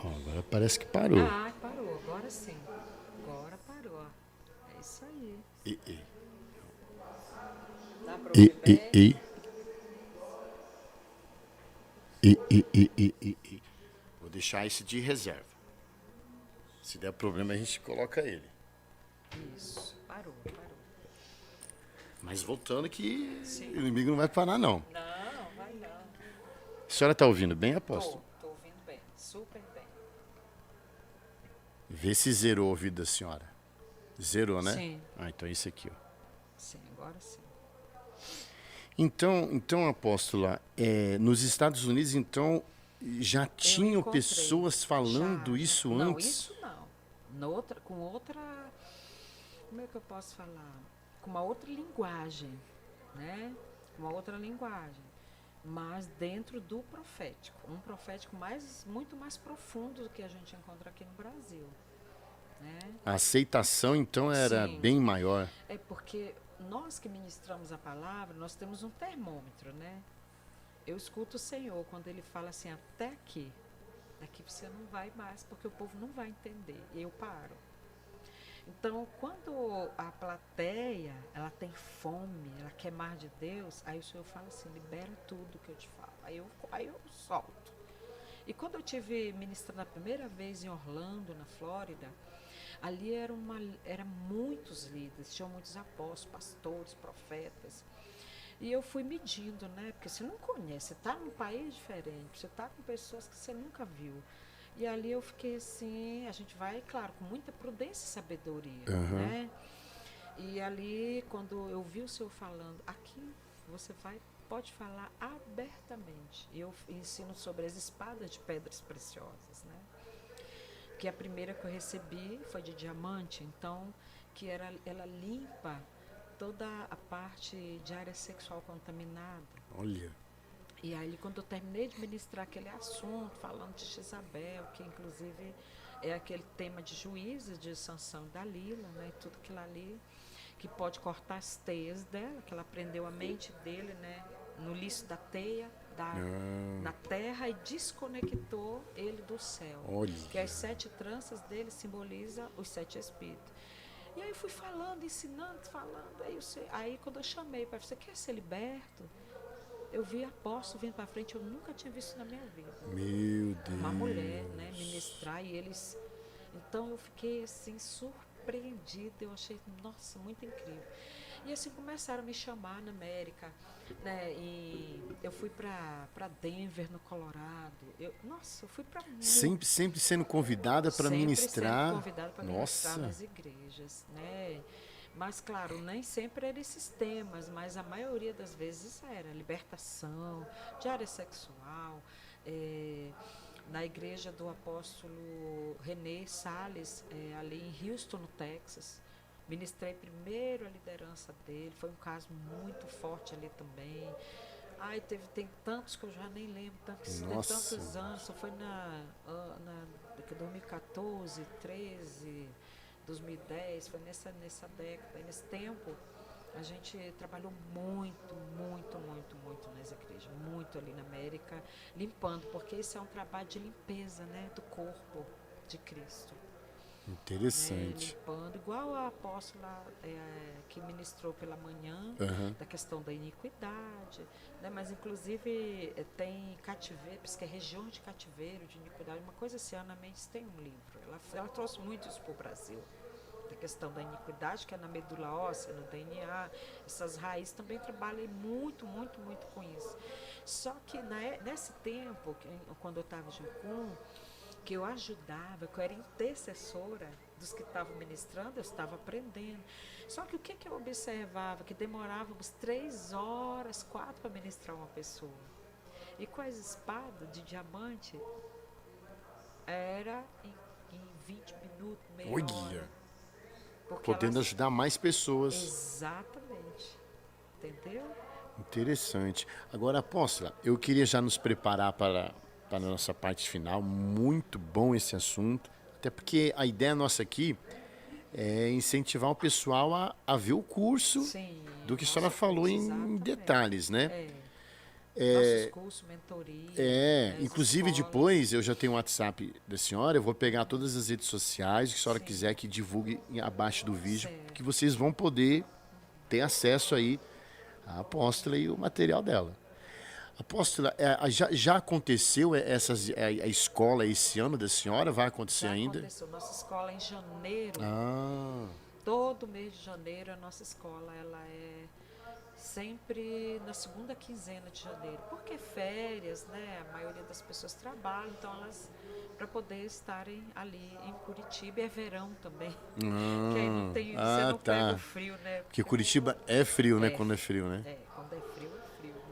Ó, agora parece que parou. Parou, agora sim. Agora parou. É isso aí. Dá pra ouvir bem? Vou deixar esse de reserva. Se der problema, a gente coloca ele. Isso, parou. Mas voltando que Sim. o inimigo não vai parar, não. Não, vai não. A senhora está ouvindo bem, apóstolo? Tô ouvindo bem, super bem. Vê se zerou o ouvido da senhora. Zerou, né? Sim. Ah, então é isso aqui, ó. Sim, agora sim. Então, apóstola, nos Estados Unidos, então, já tinham encontrei. pessoas falando Já. isso Não, antes? isso não. Com outra. Como é que eu posso falar? Com uma outra linguagem, né? Uma outra linguagem. Mas dentro do profético. Um profético muito mais profundo do que a gente encontra aqui no Brasil. Né? A aceitação, então, era Sim. bem maior. É porque nós que ministramos a palavra, nós temos um termômetro, né? Eu escuto o Senhor quando Ele fala assim, até aqui. Daqui você não vai mais, porque o povo não vai entender. E eu paro. Então, quando a plateia, ela tem fome, ela quer mais de Deus, aí o Senhor fala assim, libera tudo que eu te falo. Aí eu solto. E quando eu tive ministrando a primeira vez em Orlando, na Flórida, ali eram muitos líderes, tinham muitos apóstolos, pastores, profetas. E eu fui medindo, né? Porque você não conhece, você está num país diferente, você está com pessoas que você nunca viu. E ali eu fiquei assim, a gente vai, claro, com muita prudência e sabedoria, né? E ali, quando eu vi o Senhor falando, aqui você pode falar abertamente. E eu ensino sobre as espadas de pedras preciosas, né? Que a primeira que eu recebi foi de diamante, então, que ela limpa toda a parte de área sexual contaminada. Olha. E aí, quando eu terminei de ministrar aquele assunto, falando de Jezabel, que inclusive é aquele tema de Juízes, de Sansão e Dalila, né? Tudo aquilo ali, que pode cortar as teias dela, que ela prendeu a mente dele, né? No liço da teia, na terra, e desconectou ele do céu. Olha. Que as 7 tranças dele simbolizam os 7 espíritos. E aí eu fui falando, ensinando, falando. Aí quando eu chamei para você quer ser liberto? Eu vi apóstolo vindo para frente, eu nunca tinha visto na minha vida. Meu Deus. Uma mulher, né, ministrar, e eles... Então eu fiquei assim, surpreendida, eu achei, nossa, muito incrível. E assim começaram a me chamar na América, né, e eu fui para Denver, no Colorado. Eu fui para... Sempre sendo convidada para ministrar. Sempre sendo convidada para ministrar nas igrejas, né? Mas, claro, nem sempre eram esses temas, mas a maioria das vezes era libertação, de área sexual. Na igreja do apóstolo René Salles, ali em Houston, no Texas, ministrei primeiro a liderança dele, foi um caso muito forte ali também. Ai, tem tantos que eu já nem lembro, tantos anos, só foi na 2014, 13... 2010, foi nessa década, nesse tempo, a gente trabalhou muito nas igrejas, muito ali na América, limpando, porque esse é um trabalho de limpeza, né, do corpo de Cristo. Interessante. Limpando, igual a apóstola que ministrou pela manhã, da questão da iniquidade, né, mas inclusive tem cativeiros, que é região de cativeiro, de iniquidade, uma coisa assim, a Ana Mendes tem um livro, ela trouxe muito isso para o Brasil, da questão da iniquidade, que é na medula óssea, no DNA, essas raízes também trabalhei muito com isso. Só que nesse tempo, quando eu estava em Jacum, que eu ajudava, que eu era intercessora dos que estavam ministrando, eu estava aprendendo. Só que o que eu observava? Que demorávamos 3 horas, 4 para ministrar uma pessoa. E com as espadas de diamante, era em 20 minutos, meia hora. Podendo ajudar mais pessoas. Exatamente. Entendeu? Interessante. Agora, apóstola, eu queria já nos preparar para a nossa parte final. Muito bom esse assunto. Até porque a ideia nossa aqui é incentivar o pessoal a ver o curso. Sim, do que a senhora falou em detalhes, né? Nossos cursos, mentoria. Inclusive escolas. Depois eu já tenho o WhatsApp da senhora, eu vou pegar todas as redes sociais, que a senhora quiser que divulgue abaixo do vídeo, que vocês vão poder ter acesso aí à apóstola e o material dela. Apóstola, já aconteceu a escola esse ano da senhora? Vai acontecer Já ainda? aconteceu. Nossa escola em janeiro, Ah, todo mês de janeiro, a nossa escola ela é sempre na segunda quinzena de janeiro. Porque férias, né? A maioria das pessoas trabalham, então elas para poder estarem ali em Curitiba, é verão também. Que aí não tem, você não pega o frio, né? Porque Curitiba é frio, né? É. Quando é frio, né? Quando é frio, né?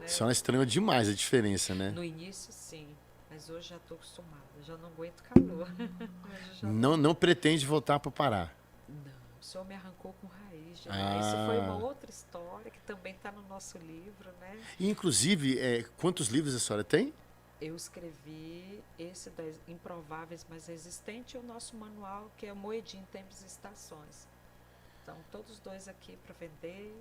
A senhora estranha demais a diferença, né? No início, sim. Mas hoje já estou acostumada. Já não aguento calor. Hoje já Não pretende voltar para o Pará. Não, o senhor me arrancou com raiz. Já. Ah. Isso foi uma outra história que também está no nosso livro, né? E, inclusive, quantos livros a senhora tem? Eu escrevi esse das Improváveis Mas Resistentes e o nosso manual, que é o Moedinho Tempos e Estações. Então, todos dois aqui para vender.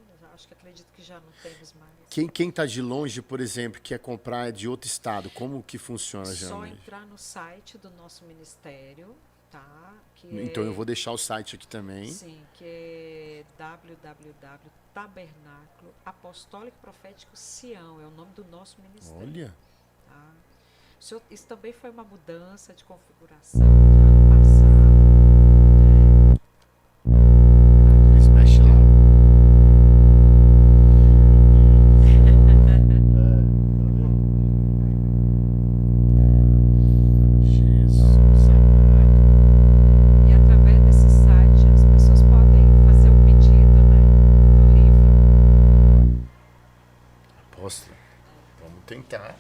Acredito que já não temos mais. Quem está de longe, por exemplo, quer comprar de outro estado, como que funciona, Só geralmente? entrar no site do nosso ministério, tá? Então eu vou deixar o site aqui também. Sim, que é www.tabernáculo apostólico profético Sião, é o nome do nosso ministério. Olha. Tá? Isso também foi uma mudança de configuração de ano passado. Mexe lá. Jesus amado. E através desse site as pessoas podem fazer o pedido, né, do livro. Apóstolo, vamos tentar.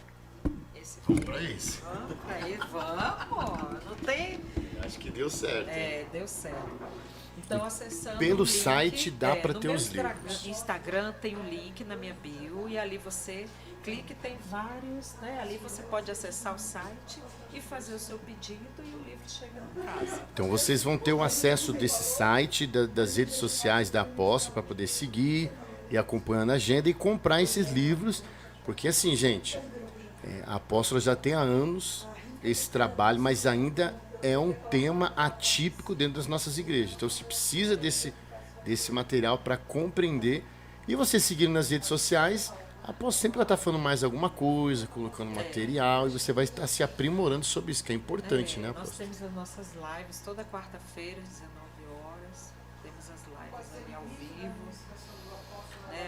Esse Compra esse. Vamos, aí, vamos. Não tem. Acho que deu certo. Deu certo. Então, acessando Pelo o link, site dá para no ter meu os livros. Instagram tem um link na minha bio e ali você clica e tem vários, né? Ali você pode acessar o site e fazer o seu pedido e o livro chega na casa. Então vocês vão ter o acesso desse site, das redes sociais da Apóstolo para poder seguir e acompanhando a agenda e comprar esses livros, porque assim, gente, a Apóstola já tem há anos esse trabalho, mas ainda é um tema atípico dentro das nossas igrejas. Então você precisa desse material para compreender. E você seguindo nas redes sociais, a Apóstola sempre vai estar falando mais alguma coisa, colocando material, e você vai estar se aprimorando sobre isso, que é importante, né, Nós Apóstola? temos as nossas lives toda quarta-feira, 19 horas. Temos as lives ali ao vivo.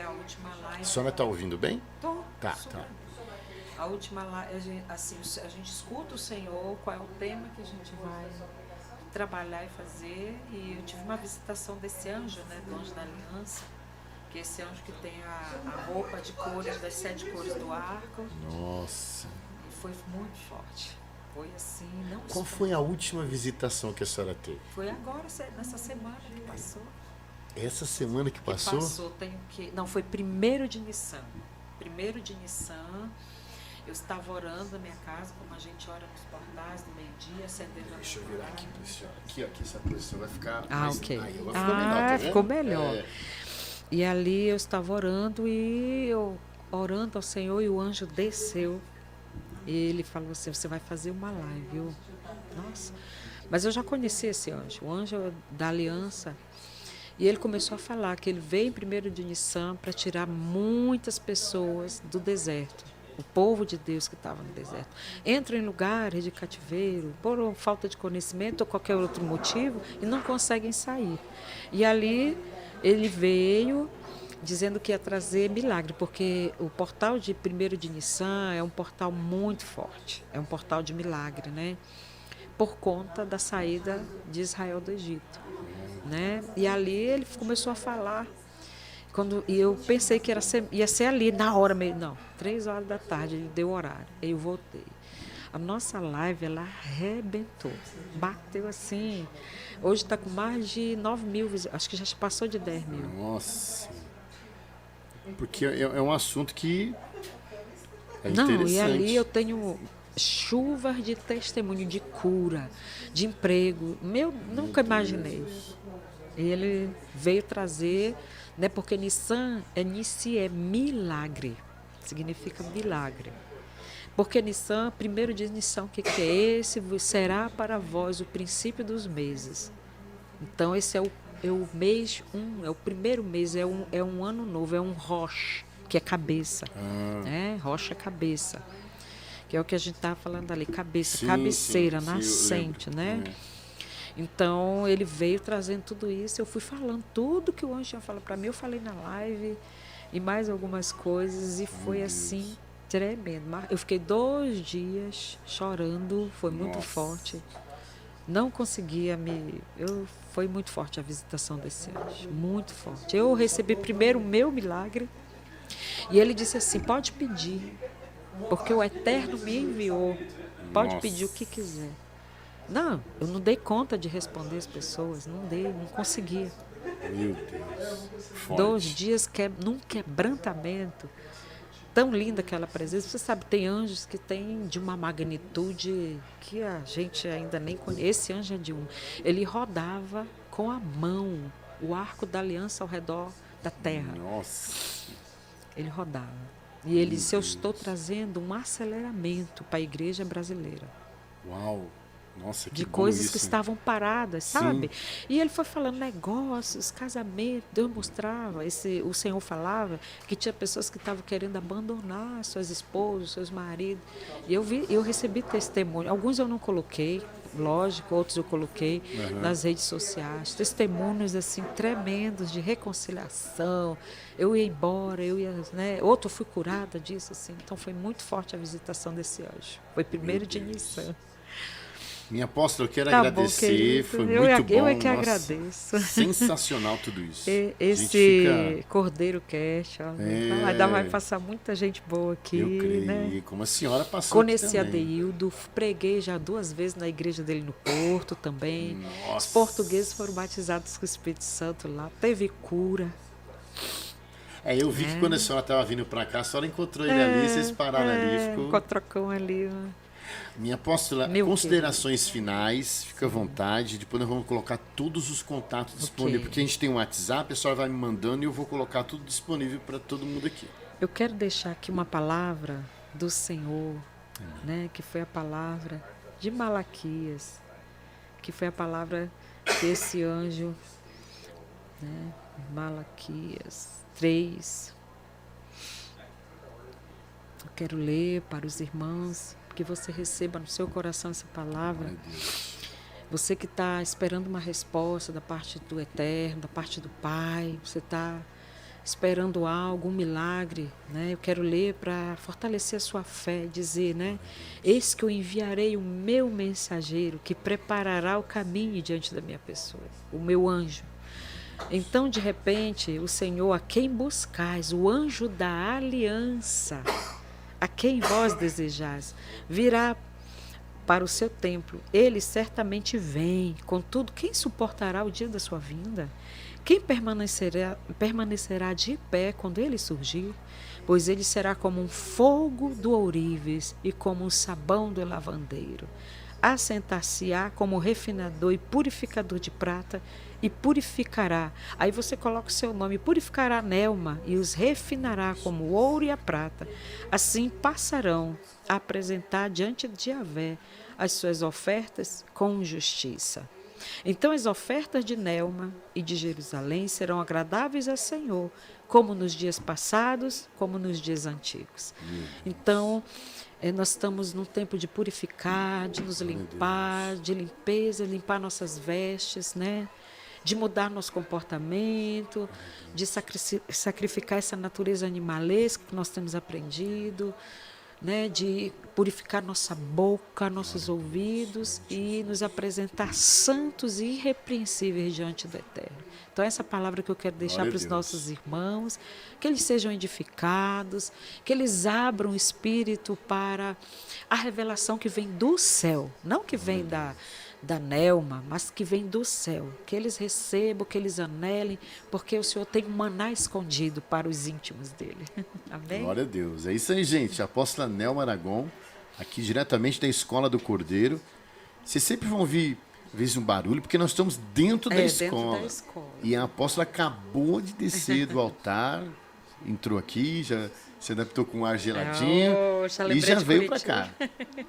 A última live. A senhora está ouvindo bem? Tô, Tá, super. tá. A última live, assim, a gente escuta o Senhor, qual é o tema que a gente vai trabalhar e fazer. E eu tive uma visitação desse anjo, né, do anjo da aliança, que é esse anjo que tem a roupa de cores, das 7 cores do arco. Nossa. E foi muito forte. Foi assim, não Qual foi a última visitação que a senhora teve? Foi agora, nessa semana que passou. Essa semana que passou? Não, foi 1º de Nissan. 1º de Nissan. Eu estava orando na minha casa, como a gente ora nos portais do meio-dia, acendendo a Deixa eu virar aqui para senhora. Aqui, essa posição vai ficar ok. Aí vai ficar melhor, tá vendo? Ficou melhor. E ali eu estava orando e eu orando ao Senhor e o anjo desceu. E ele falou assim, você vai fazer uma live. Nossa. Mas eu já conheci esse anjo, o anjo da aliança. E ele começou a falar que ele veio em 1º de Nissan para tirar muitas pessoas do deserto. O povo de Deus que estava no deserto. Entra em lugares de cativeiro, por falta de conhecimento ou qualquer outro motivo, e não conseguem sair. E ali ele veio dizendo que ia trazer milagre, porque o portal de 1º de Nissan é um portal muito forte. É um portal de milagre, né? Por conta da saída de Israel do Egito. Né? E ali ele começou a falar. E eu pensei que ia ser ali, na hora mesmo. Não, 3 horas da tarde, ele deu o horário. Aí eu voltei. A nossa live, ela arrebentou. Bateu assim. Hoje está com mais de 9 mil, acho que já passou de 10 mil. Nossa. Porque é um assunto que é interessante. Não, e ali eu tenho chuvas de testemunho, de cura, de emprego. Nunca imaginei. Ele veio trazer, né, porque Nissan é milagre, significa milagre. Porque Nissan, 1º de Nissan, o que é esse? Será para vós o princípio dos meses. Então esse é o mês 1, é o primeiro mês, é um ano novo, é um Rosh, que é cabeça, né? Rocha cabeça, que é o que a gente estava falando ali, cabeça, Sim, cabeceira, sim, eu nascente, lembro. né? Então, ele veio trazendo tudo isso, eu fui falando tudo que o anjo tinha falado para mim, eu falei na live e mais algumas coisas, e foi assim, tremendo. Eu fiquei 2 dias chorando, foi muito Nossa. forte. Não conseguia foi muito forte a visitação desse anjo, muito forte. Eu recebi primeiro o meu milagre, e ele disse assim, pode pedir, porque o Eterno me enviou, pode Nossa. pedir o que quiser. Não, eu não dei conta de responder as pessoas, não conseguia. Meu Deus. 2 Forte. dias num quebrantamento, tão linda aquela presença. Você sabe, tem anjos que têm de uma magnitude que a gente ainda nem conhece. Esse anjo é de um. Ele rodava com a mão o arco da aliança ao redor da terra. Nossa. Ele rodava. E ele disse, eu estou trazendo um aceleramento para a igreja brasileira. Uau. Nossa, que De bom coisas isso, que hein? estavam paradas, Sim. sabe? E ele foi falando negócios, casamentos. Deus mostrava, o Senhor falava que tinha pessoas que estavam querendo abandonar suas esposas, seus maridos. E eu recebi testemunho. Alguns eu não coloquei, lógico, outros eu coloquei nas redes sociais. Testemunhos assim tremendos de reconciliação. Eu ia embora, né? Outro eu fui curada disso, assim. Então foi muito forte a visitação desse anjo. Foi 1º de Nissan. Minha apóstola, eu quero Tá bom, agradecer, querido. foi Eu muito bom. Eu é que Nossa, agradeço. sensacional tudo isso. Esse Cordeiro Cast, ó, É. ainda vai passar muita gente boa aqui, Eu creio, né? como a senhora passou aqui Conheci também. Adeildo, preguei já 2 vezes na igreja dele no Porto também. Nossa. Os portugueses foram batizados com o Espírito Santo lá, teve cura. Eu vi que quando a senhora estava vindo para cá, a senhora encontrou ele ali, vocês pararam ali. Ficou... Cotrocão ali, ó. Minha apóstola, considerações finais, fica à vontade. Depois nós vamos colocar todos os contatos disponíveis, porque a gente tem um WhatsApp, a senhora vai me mandando e eu vou colocar tudo disponível para todo mundo aqui. Eu quero deixar aqui uma palavra do Senhor, né, que foi a palavra de Malaquias, que foi a palavra que esse anjo, né, Malaquias 3. Eu quero ler para os irmãos, que você receba no seu coração essa palavra. Você que está esperando uma resposta da parte do Eterno, da parte do Pai, você está esperando algo, um milagre, né? Eu quero ler para fortalecer a sua fé, dizer, né? Eis que eu enviarei o meu mensageiro que preparará o caminho diante da minha pessoa, o meu anjo. Então, de repente, o Senhor, a quem buscais, o anjo da aliança, a quem vós desejais, virá para o seu templo. Ele certamente vem. Contudo, quem suportará o dia da sua vinda? Quem permanecerá de pé quando ele surgir? Pois ele será como um fogo do ourives e como um sabão do lavandeiro. Assentar-se-á como refinador e purificador de prata, e purificará. Aí você coloca o seu nome, purificará a Nelma e os refinará como o ouro e a prata. Assim passarão a apresentar diante de Yahvé as suas ofertas com justiça. Então as ofertas de Nelma e de Jerusalém serão agradáveis ao Senhor, como nos dias passados, como nos dias antigos. Então, nós estamos num tempo de purificar, de nos limpar, de limpeza, limpar nossas vestes, né? De mudar nosso comportamento, de sacrificar essa natureza animalesca que nós temos aprendido, né? De purificar nossa boca, nossos ouvidos e nos apresentar santos e irrepreensíveis diante do Eterno. Então, essa palavra que eu quero deixar para os nossos irmãos, que eles sejam edificados, que eles abram o espírito para a revelação que vem do céu, não que vem da Nelma, mas que vem do céu, que eles recebam, que eles anelem, porque o Senhor tem um maná escondido para os íntimos dele. Amém? Glória a Deus. É isso aí, gente. A apóstola Nelma Aragon, aqui diretamente da Escola do Cordeiro. Vocês sempre vão ouvir, às vezes, um barulho, porque nós estamos dentro da escola. Dentro da escola. E a apóstola acabou de descer do altar, entrou aqui, já se adaptou com um ar geladinho e já veio para cá.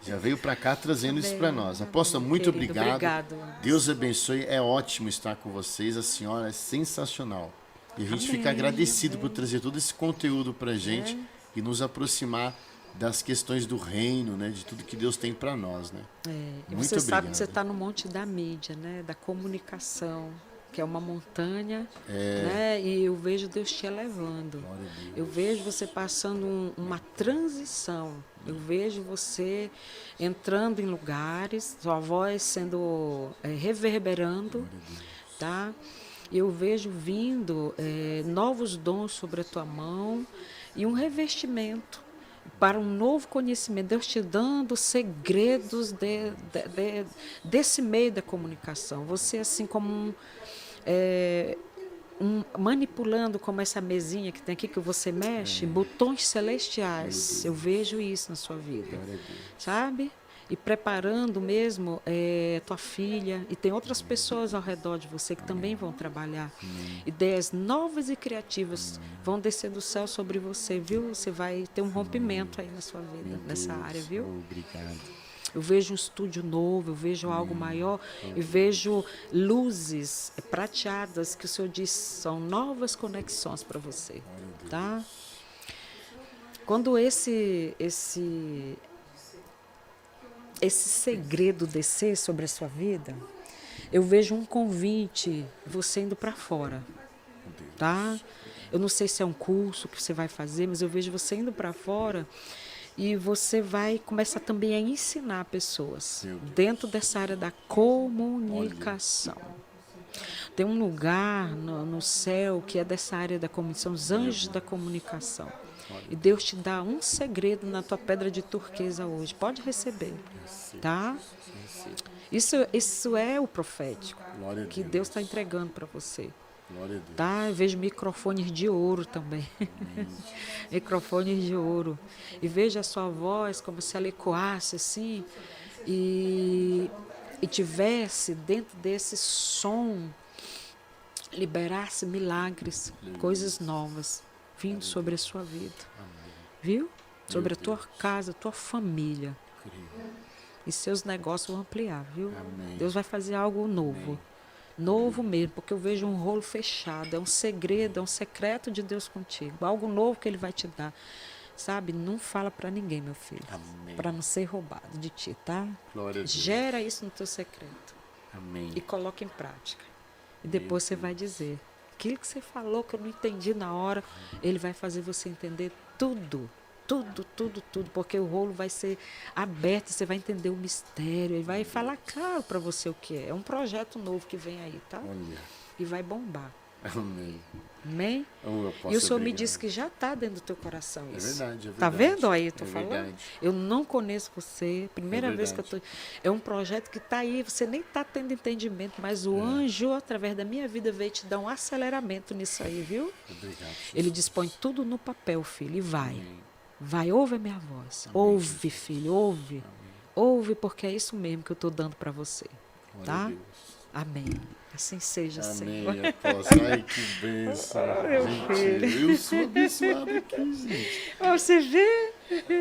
Já veio para cá trazendo isso para nós. Apóstola, muito obrigado. Obrigado. Deus abençoe. É ótimo estar com vocês. A senhora é sensacional. E a gente Amém, fica agradecido por amém. trazer todo esse conteúdo pra gente e nos aproximar das questões do reino, né? De tudo que Deus tem para nós, né? E Muito você sabe que você obrigado. está no monte da mídia, né? Da comunicação, que é uma montanha, né? E eu vejo Deus te elevando. Glória a Deus. Eu vejo você passando uma transição. Eu vejo você entrando em lugares, sua voz sendo reverberando, tá? Eu vejo vindo novos dons sobre a tua mão e um revestimento para um novo conhecimento. Deus te dando segredos desse meio da comunicação. Você, assim como manipulando como essa mesinha que tem aqui que você mexe, botões celestiais. Eu vejo isso na sua vida, sabe? E preparando mesmo tua filha, e tem outras pessoas ao redor de você que também vão trabalhar. Ideias novas e criativas vão descer do céu sobre você, viu? Você vai ter um rompimento aí na sua vida, nessa área, viu? Obrigado. Eu vejo um estúdio novo, eu vejo algo maior, eu vejo luzes prateadas que o Senhor diz são novas conexões para você, tá? Quando esse segredo descer sobre a sua vida, eu vejo um convite, você indo para fora, tá? Eu não sei se é um curso que você vai fazer, mas eu vejo você indo para fora e você vai começar também a ensinar pessoas dentro dessa área da comunicação. Tem um lugar no céu que é dessa área da comunicação, os anjos da comunicação. E Deus te dá um segredo na tua pedra de turquesa hoje. Pode receber, tá? Isso é o profético que Deus está entregando para você. Glória a Deus. Tá? Eu vejo microfones de ouro também. Microfones de ouro. E vejo a sua voz como se ela ecoasse assim e tivesse dentro desse som, liberasse milagres, coisas novas vindo sobre a sua vida. Viu? Sobre a tua casa, a tua família. E seus negócios vão ampliar, viu? Deus vai fazer algo novo. Novo mesmo, porque eu vejo um rolo fechado, é um segredo, é um secreto de Deus contigo, algo novo que Ele vai te dar, sabe? Não fala para ninguém, meu filho, para não ser roubado de ti, tá? Glória a Deus. Gera isso no teu secreto Amém. e coloca em prática. E depois você vai dizer, aquilo que você falou que eu não entendi na hora, Ele vai fazer você entender tudo. Tudo, porque o rolo vai ser aberto, você vai entender o mistério, ele vai falar claro para você o que é. É um projeto novo que vem aí, tá? Olha. E vai bombar. Amém. Amém? Eu posso E o Senhor me obrigado. disse que já está dentro do teu coração isso. É verdade. Tá vendo aí, eu tô É falando? verdade. Eu não conheço você, primeira vez que eu tô... É um projeto que está aí, você nem está tendo entendimento, mas o anjo, através da minha vida, veio te dar um aceleramento nisso aí, viu? Obrigado. Ele dispõe tudo no papel, filho, e vai. Vai, ouve a minha voz. Ouve, filho, ouve. Ouve, porque é isso mesmo que eu estou dando para você. Glória Tá? a Deus. Amém. Assim seja, Amém, Senhor. apóstolo. Ai, que bênção. Gente, eu sou abençoado aqui, gente. Você vê?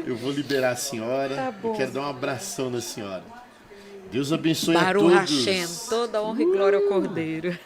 Eu vou liberar a senhora. Tá bom. Eu quero dar um abração na senhora. Deus abençoe a Baruch todos. Hashem, toda honra e glória ao Cordeiro.